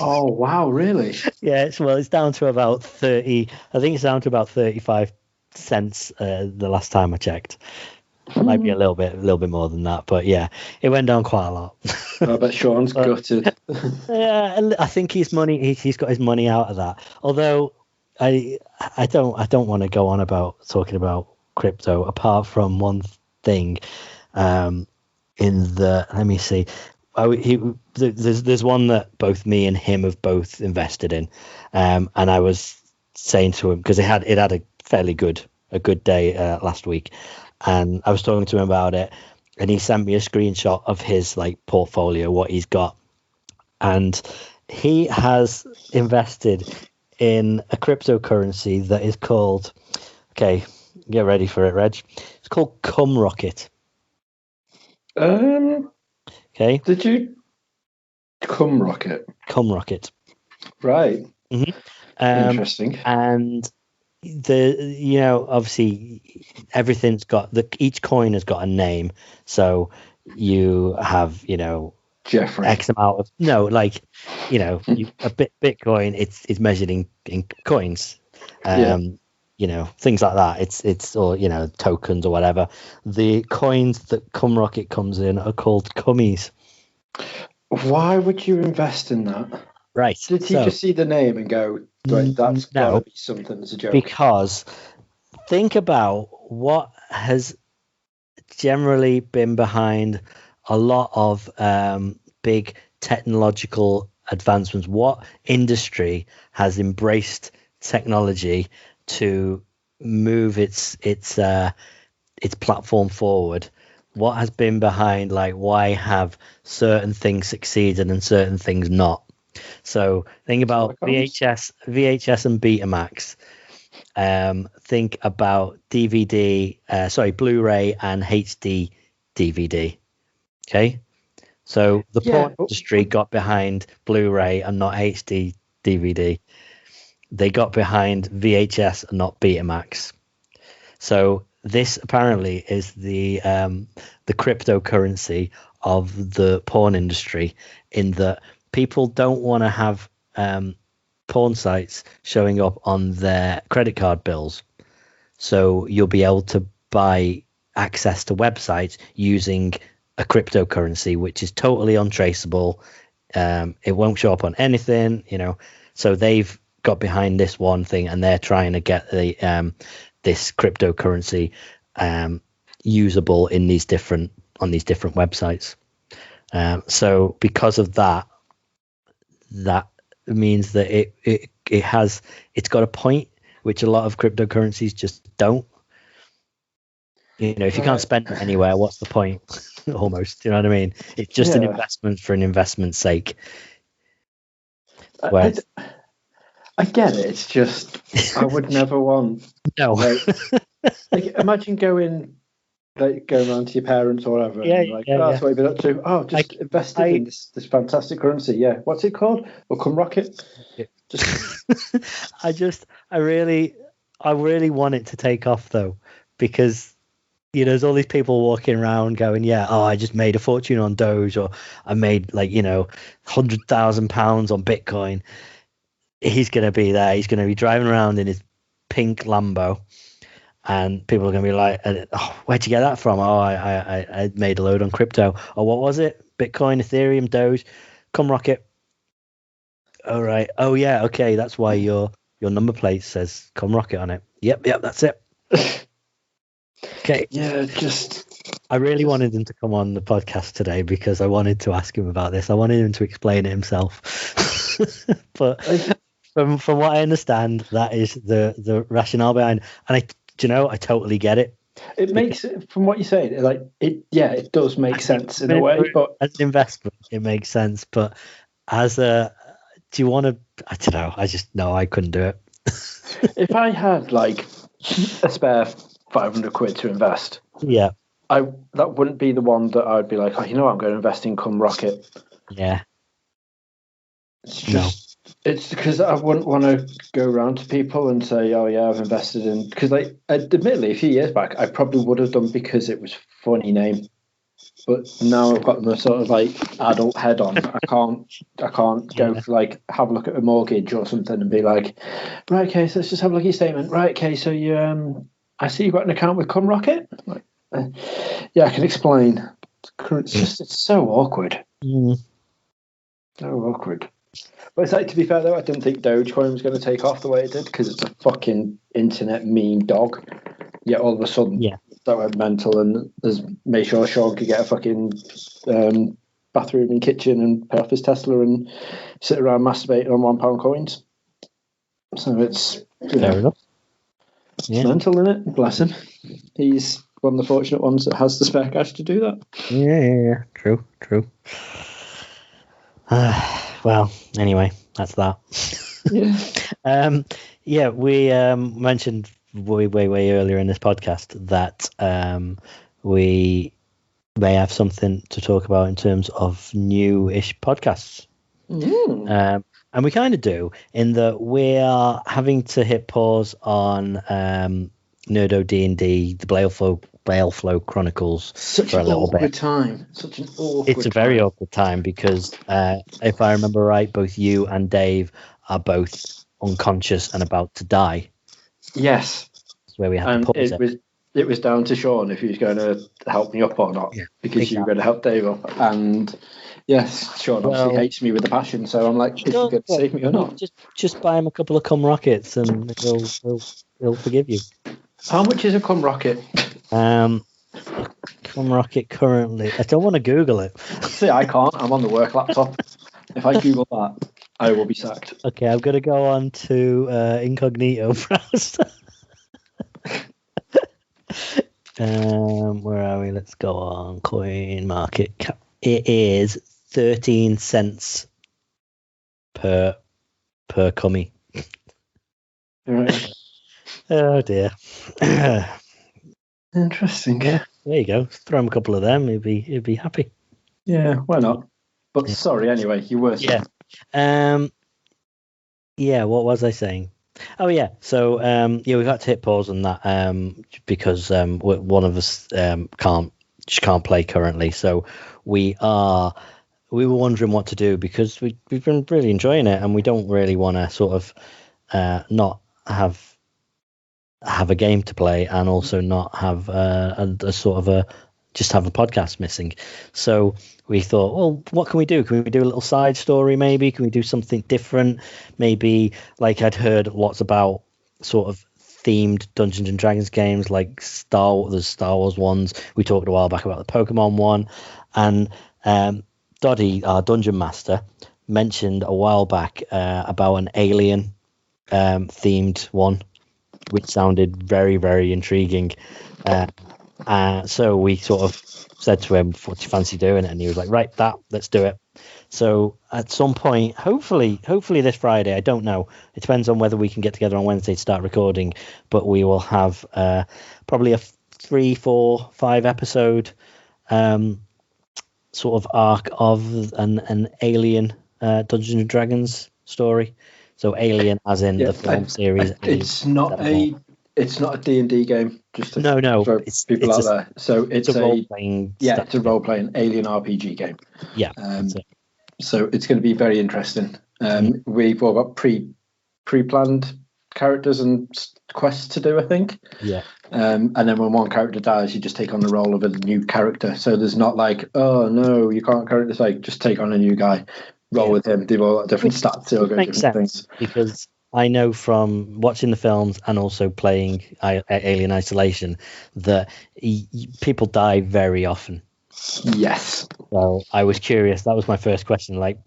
Oh, wow, really? Yeah, it's down to about 30. I think it's down to about 35 cents the last time I checked. Might be a little bit more than that, but yeah, it went down quite a lot. I bet Sean's gutted. Yeah, I think he's got his money out of that. Although I don't want to go on about talking about crypto apart from one thing. Let me see. There's one that both me and him have both invested in, and I was saying to him, because it had a fairly good day last week, and I was talking to him about it, and he sent me a screenshot of his like portfolio, what he's got, and he has invested in a cryptocurrency that is called, okay, get ready for it, Reg. It's called Cum Rocket. Okay. Did you Cum Rocket? Cum Rocket. Right. Mm-hmm. Interesting. And obviously everything's got each coin has got a name. So you have, Jeffrey. X amount of Bitcoin. It's measured in coins, things like that. It's or tokens or whatever. The coins that Cumrocket comes in are called cummies. Why would you invest in that? Right. Did he just see the name and go, right, that's gotta be something that's a joke? Because think about what has generally been behind a lot of big technological advancements. What industry has embraced technology to move its platform forward? What has been behind, like, why have certain things succeeded and certain things not? So think about VHS and Betamax. Think about Blu-ray and HD DVD. Okay, so the porn industry got behind Blu-ray and not HD DVD. They got behind VHS and not Betamax. So this apparently is the cryptocurrency of the porn industry, in that people don't want to have porn sites showing up on their credit card bills. So you'll be able to buy access to websites using a cryptocurrency, which is totally untraceable. It won't show up on anything, So they've got behind this one thing, and they're trying to get this cryptocurrency usable in these different websites. So because of that means that it's got a point which a lot of cryptocurrencies just don't. If you can't spend it anywhere, what's the point? Almost, you know what I mean? It's just an investment for an investment's sake. I get it. It's just I would never want. No. Like imagine going around to your parents or whatever. That's what you've been up to. Oh, just invested in this fantastic currency. Yeah, what's it called? Well, Cumrocket. I really want it to take off though, because there's all these people walking around going, I just made a fortune on Doge, or I made £100,000 on Bitcoin. He's going to be there. He's going to be driving around in his pink Lambo, and people are going to be like, where'd you get that from? Oh, I made a load on crypto. Oh, what was it? Bitcoin, Ethereum, Doge, Cumrocket. All right. Oh yeah. Okay. That's why your number plate says Cumrocket on it. Yep. That's it. Okay. Yeah. I really wanted him to come on the podcast today because I wanted to ask him about this. I wanted him to explain it himself. But from what I understand, that is the rationale behind. And I totally get it. It makes, from what you're saying, it does make sense in a way. But as an investment, it makes sense. But do you want to? I don't know. I couldn't do it. If I had a spare £500 to invest, that wouldn't be the one that I'd be like, I'm going to invest in Cumrocket. Yeah. It's because I wouldn't want to go around to people and say, oh yeah, I've invested in, because admittedly a few years back I probably would have done because it was a funny name, but now I've got the sort of adult head on. I can't go for have a look at a mortgage or something and be like, right, okay, so let's just have a look at your statement. Right, okay, so you I see you've got an account with Cumrocket. Yeah, I can explain. It's so awkward. So awkward. But to be fair though, I didn't think Dogecoin was going to take off the way it did, because it's a fucking internet meme dog. Yet all of a sudden, that went mental, and has made sure Sean could get a fucking bathroom and kitchen and pay off his Tesla and sit around masturbating on £1 coins. So it's fair enough. It's mental, isn't it? Bless him. He's one of the fortunate ones that has the spare cash to do that. Yeah. True. Well, anyway, that's that. We mentioned way earlier in this podcast that we may have something to talk about in terms of new-ish podcasts. And we kind of do, in that we are having to hit pause on Nerdo D&D, the Baleflow Chronicles Such for a an little awkward bit. time. Such an awkward. It's a very time. awkward time because if I remember right, both you and Dave are both unconscious and about to die. Yes, That's where we had to and pause it. it was down to Sean if he was going to help me up or not, Yeah, because you were going to help Dave up. And yes, Sean obviously hates me with a passion, so I'm like, is he going to save me or not? Just buy him a couple of cum rockets and he'll forgive you. How much is a cum rocket? Cum rocket currently. I don't want to Google it. See, I can't. I'm on the work laptop. If I Google that, I will be sacked. Okay, I'm going to go on to incognito browser. Where are we? Let's go on coin market cap. It is 13 cents per cummy. Right. Oh dear. Interesting. Yeah. There you go. Throw him a couple of them. He'd be happy. Yeah. Why not? But sorry. Anyway, you were saying. Yeah. Yeah. What was I saying? Oh yeah. So we've had to hit pause on that because one of us can't play currently. So we were wondering what to do because we've been really enjoying it, and we don't really want to sort of not have a game to play and also not have a sort of just have a podcast missing. So we thought, well, what can we do? Can we do a little side story maybe? Can we do something different? Maybe, like, I'd heard lots about sort of themed Dungeons and Dragons games, like Star Wars ones. We talked a while back about the Pokemon one. And Doddy, our dungeon master, mentioned a while back about an alien themed one, which sounded very, very intriguing. So we sort of said to him, what do you fancy doing? And he was like, right, let's do it. So at some point, hopefully this Friday, I don't know. It depends on whether we can get together on Wednesday to start recording, but we will have probably a 3, 4, 5 episode sort of arc of an alien Dungeons and Dragons story. So Alien as in the film series. It's not a D&D game. Just to throw people out there. So it's a role-playing. Yeah, it's a role-playing Alien RPG game. Yeah. So it's going to be very interesting. We've all got pre-planned characters and quests to do, I think. Yeah. And then when one character dies, you just take on the role of a new character. So there's not like, oh no, you can't currently. It's like just take on a new guy, roll with him, do all different stats, all makes different sense things. Because I know from watching the films and also playing Alien Isolation that people die very often. Yes. So I was curious. That was my first question. Like,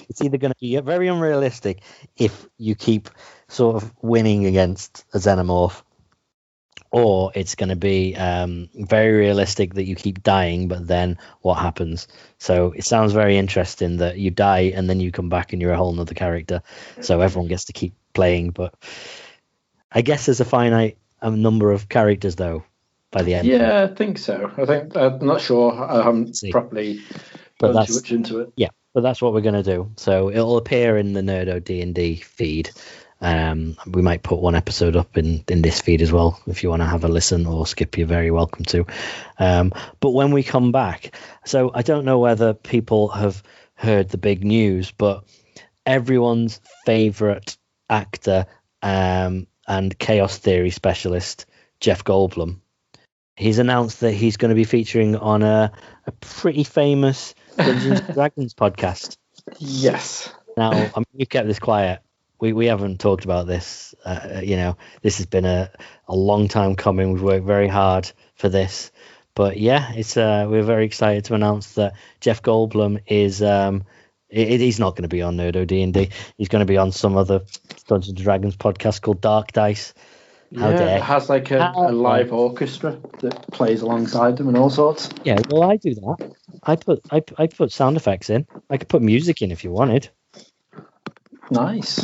it's either going to be very unrealistic if you keep sort of winning against a xenomorph, or it's going to be very realistic that you keep dying, but then what happens? So it sounds very interesting that you die and then you come back and you're a whole nother character. So everyone gets to keep playing, but I guess there's a finite number of characters though by the end. Yeah, I think so. I'm not sure. I haven't properly gone too much into it. Yeah, but that's what we're going to do. So it'll appear in the Nerdo D&D feed. We might put one episode up in this feed as well. If you want to have a listen or skip, you're very welcome to. But when we come back, so I don't know whether people have heard the big news, but everyone's favorite actor and chaos theory specialist, Jeff Goldblum, he's announced that he's going to be featuring on a pretty famous Dungeons and Dragons podcast. Yes. Now, you've kept this quiet. We haven't talked about this. This has been a long time coming. We've worked very hard for this. But yeah, we're very excited to announce that Jeff Goldblum is he's not going to be on Nerdo D&D. He's going to be on some other Dungeons and Dragons podcast called Dark Dice. It has like a live orchestra that plays alongside them and all sorts. Yeah, well, I do that. I put sound effects in. I could put music in if you wanted. Nice.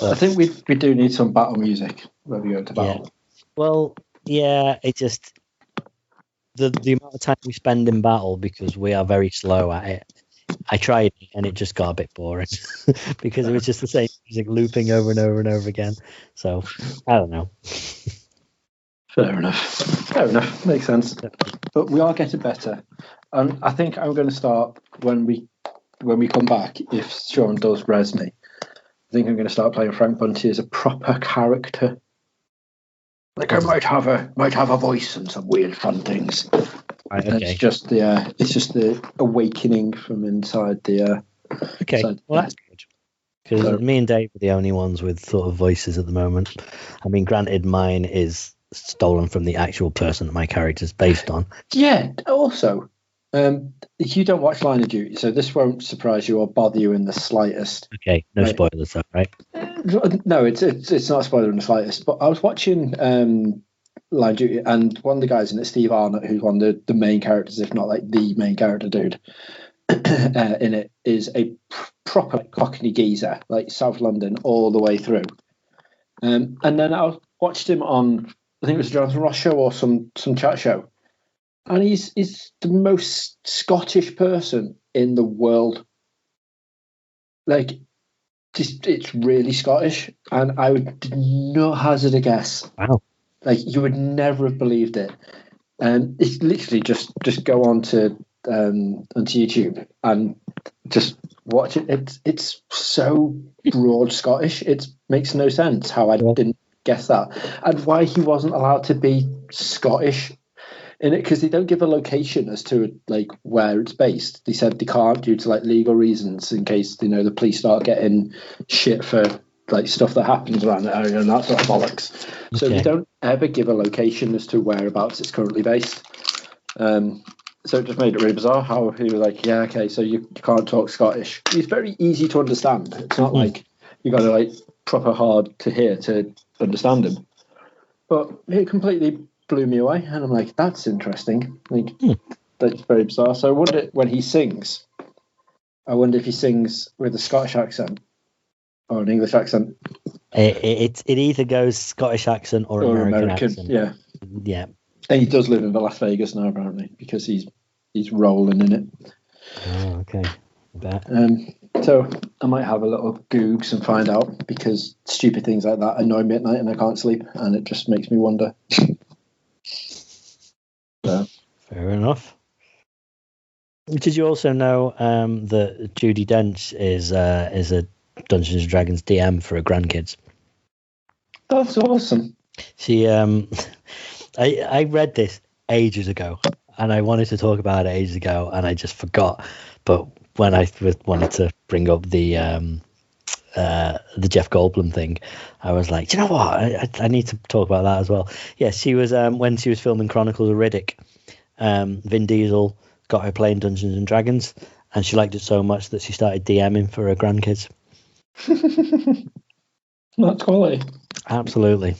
I think we do need some battle music when we go to battle. Yeah. Well, yeah, it just the amount of time we spend in battle, because we are very slow at it. I tried it and it just got a bit boring because it was just the same music looping over and over and over again. So I don't know. Fair enough. Makes sense. But we are getting better. And I think I'm going to start when we come back, if Sean does res me, I think I'm going to start playing Frank Bunty as a proper character. Like I might have a voice and some weird fun things. Right, okay. It's just the awakening from inside the. Okay, inside well that's good. Because So- me and Dave are the only ones with sort of voices at the moment. I mean, granted, mine is stolen from the actual person that my character's based on. Yeah. Also, you don't watch Line of Duty, so this won't surprise you or bother you in the slightest. Okay, no Right. spoilers, though, right? No, it's not a spoiler in the slightest. But I was watching Line of Duty, and one of the guys in it, Steve Arnott, who's one of the main characters, if not like the main character dude, in it, is a proper Cockney geezer, like South London all the way through. And then I watched him on, I think it was a Jonathan Ross show or some chat show, and he's the most Scottish person in the world. Like, it's really Scottish, and I would not hazard a guess. Wow. Like, you would never have believed it. And it's literally just go onto YouTube and just watch it. It's so broad Scottish. It makes no sense how I didn't guess that, and why he wasn't allowed to be Scottish in it, because they don't give a location as to like where it's based. They said they can't due to like legal reasons, in case the police start getting shit for like stuff that happens around the area and that sort of bollocks. So Okay. they don't ever give a location as to whereabouts it's currently based. So it just made it really bizarre how he was like, yeah, okay, so you can't talk Scottish. He's very easy to understand. It's not like you got to like proper hard to hear to understand him. But it completely blew me away, and I'm like, that's interesting. Like, that's very bizarre. So I wonder when he sings. I wonder if he sings with a Scottish accent or an English accent It either goes Scottish accent or American accent. Yeah, Yeah. and he does live in Las Vegas now, apparently, because he's rolling in it. Oh, okay. I bet. So I might have a little googs and find out, because stupid things like that annoy me at night and I can't sleep, and it just makes me wonder. So, Fair enough. Did you also know that Judi Dench is a Dungeons and Dragons DM for her grandkids? that's awesome. She I read this ages ago, and I wanted to talk about it ages ago, and I just forgot. But when I wanted to bring up the Jeff Goldblum thing, I was like, do you know what? I need to talk about that as well. Yeah, she was when she was filming Chronicles of Riddick, Vin Diesel got her playing Dungeons and Dragons, and she liked it so much that she started DMing for her grandkids. That's quality. Absolutely.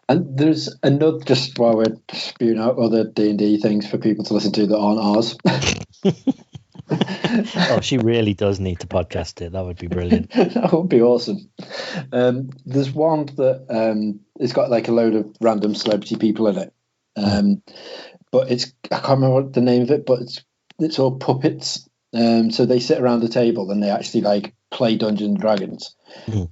And there's another, just while we're spewing out other D&D things for people to listen to that aren't ours. Oh, she really does need to podcast it. That would be brilliant. That would be awesome. There's one that it's got like a load of random celebrity people in it. But I can't remember what the name of it, but it's all puppets. So they sit around the table and they actually like play Dungeons and Dragons.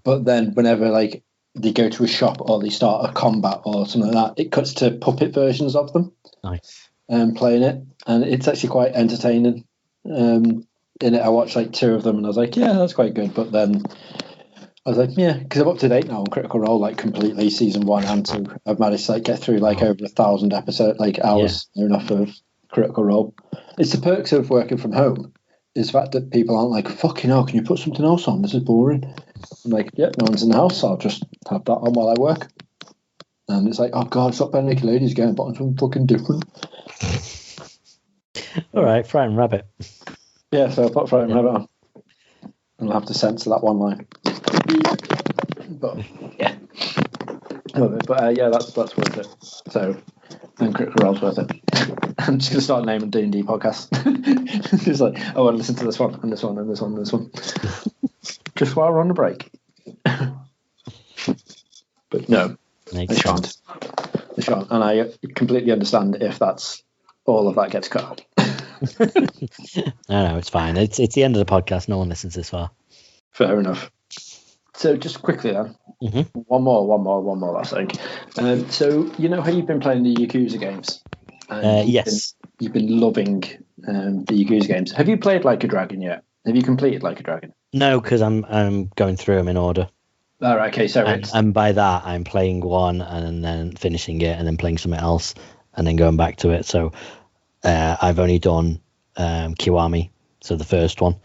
But then whenever like they go to a shop or they start a combat or something like that, it cuts to puppet versions of them. Nice. Playing it, and it's actually quite entertaining. In it, I watched like 2 of them, and I was like, yeah, that's quite good. But then I was like, yeah, because I'm up to date now on Critical Role, like completely season 1 and 2. I've managed to like get through like over 1,000 episodes, like hours near enough of Critical Role. It's the perks of working from home. Is the fact that people aren't like, fucking hell, can you put something else on? This is boring. I'm like, yep, no one's in the house, so I'll just have that on while I work. And it's like, oh god, stop Benedict Ladies getting bought on something fucking different. All right, Frightened Rabbit. Yeah, so I'll put Frightened Rabbit on. And I'll have to censor that one line. But yeah. But yeah, that's worth it. So, and Critical Role's worth it. I'm just going to start naming D&D podcasts. Just like, I want to listen to this one, and this one, and this one, and this one. Just while we're on the break. But no, they shan't. They shan't. And I completely understand if that's all of that gets cut out. No, it's fine. It's the end of the podcast. No one listens this far. Fair enough. So just quickly then, Mm-hmm. one more last thing. So you know how you've been playing the Yakuza games? And Yes. You've been loving the Yakuza games. Have you played Like a Dragon yet? Have you completed Like a Dragon? No, because I'm going through them in order. All right, okay, so And by that, I'm playing one and then finishing it and then playing something else and then going back to it. So I've only done Kiwami, so the first one.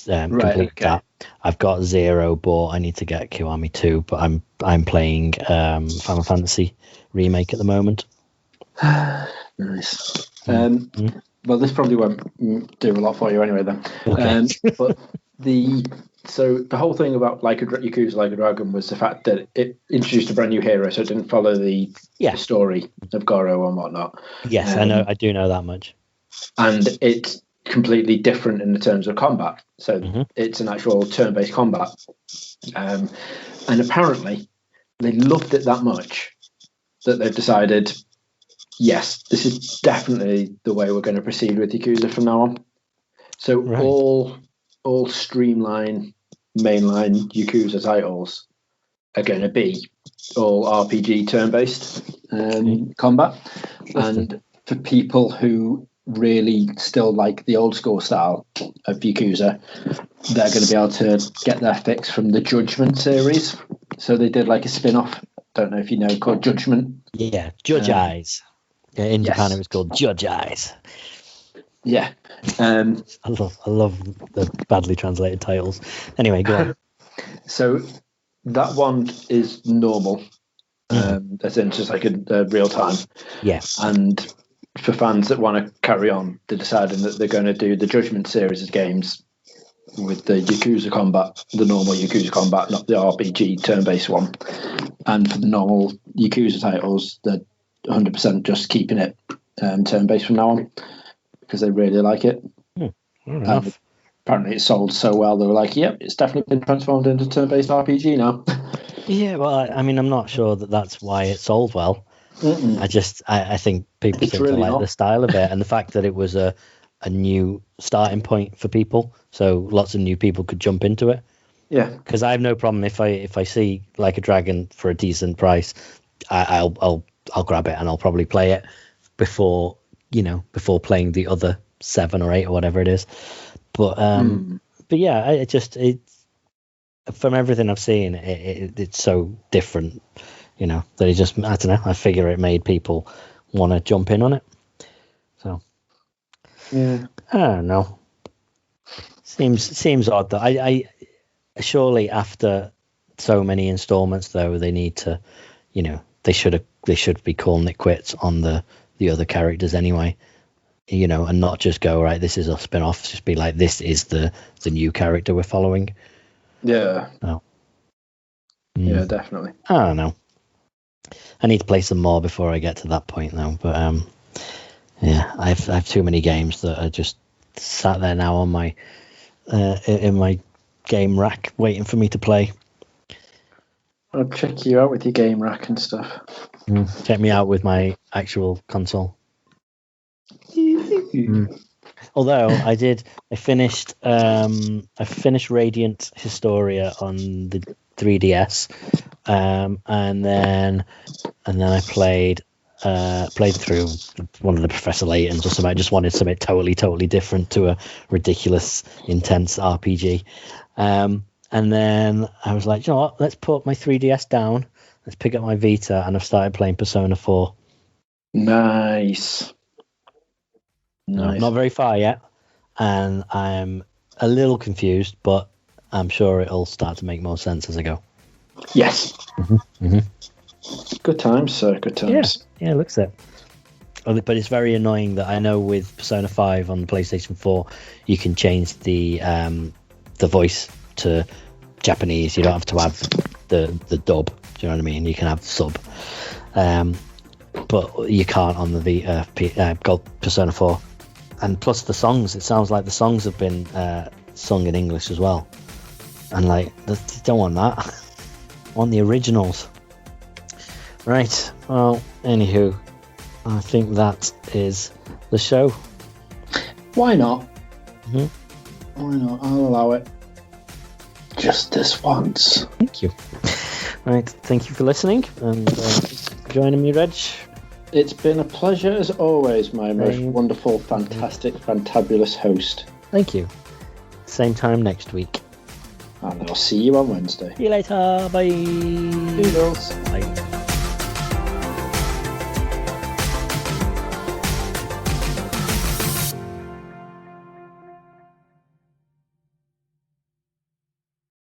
Completed that. I've got 0, but I need to get Kiwami 2. But I'm playing Final Fantasy Remake at the moment. Nice. Well, this probably won't do a lot for you anyway, then. Okay. But the whole thing about Yakuza Like a Dragon was the fact that it introduced a brand new hero, so it didn't follow the story of Goro and whatnot. Yes, I do know that much. And it's completely different in the terms of combat. So it's an actual turn-based combat. And apparently, they loved it that much that they've decided, yes, this is definitely the way we're going to proceed with Yakuza from now on. So all streamline, mainline Yakuza titles are going to be all RPG turn-based combat. And for people who really still like the old school style of Yakuza, they're going to be able to get their fix from the Judgment series. So they did like a spin-off, don't know if you know, called Judgment. Yeah, Judge Eyes. In Japan it was called Judge Eyes. Yeah. I love the badly translated titles. Anyway, go on. So that one is normal. As in just like a real time. Yeah. And for fans that want to carry on, they're deciding that they're going to do the Judgment series of games with the Yakuza combat, the normal Yakuza combat, not the RPG turn-based one. And for the normal Yakuza titles, they're 100% just keeping it turn-based from now on because they really like it. Apparently it sold so well, they were like, yep, it's definitely been transformed into turn-based RPG now. Yeah, well, I mean, I'm not sure that that's why it sold well. I think people seem really to like not. the style of it and the fact that it was a new starting point for people, so lots of new people could jump into it. Yeah, because I have no problem if I see Like a Dragon for a decent price, I'll grab it and I'll probably play it before before playing the other 7 or 8 or whatever it is. But yeah, it from everything I've seen, it's so different. That it just, I don't know, I figure it made people want to jump in on it. So, yeah, I don't know. Seems odd that I surely after so many installments though, they need to, they should be calling it quits on the other characters anyway, and not just go, right, this is a spin-off, just be like, this is the new character we're following. Yeah. Oh. Yeah, definitely. I don't know. I need to play some more before I get to that point though. But yeah, I have too many games that are just sat there now on my in my game rack waiting for me to play. I'll check you out with your game rack and stuff. Check me out with my actual console. Although I finished Radiant Historia on the 3DS, and then I played through one of the Professor Laytons or something. I just wanted something totally different to a ridiculous, intense RPG. And then I was like, you know what? Let's put my 3DS down. Let's pick up my Vita, and I've started playing Persona 4. Nice. Not very far yet, and I'm a little confused, but I'm sure it'll start to make more sense as I go. Yes. Good times, sir. Good times. Yeah, it looks it. But it's very annoying that I know with Persona 5 on the PlayStation 4, you can change the voice to Japanese. You don't have to have the dub. Do you know what I mean? You can have the sub. But you can't on the Persona 4. And plus the songs, it sounds like the songs have been sung in English as well. And like, you don't want that. I want the originals. Right. Well, anywho, I think that is the show. Why not? Why not? I'll allow it. just this once. Thank you. Right, thank you for listening and joining me, Reg. It's been a pleasure as always, my most wonderful, fantastic, fantabulous host. Thank you. Same time next week. And I'll see you on Wednesday. See you later. Bye. Toodles. Bye.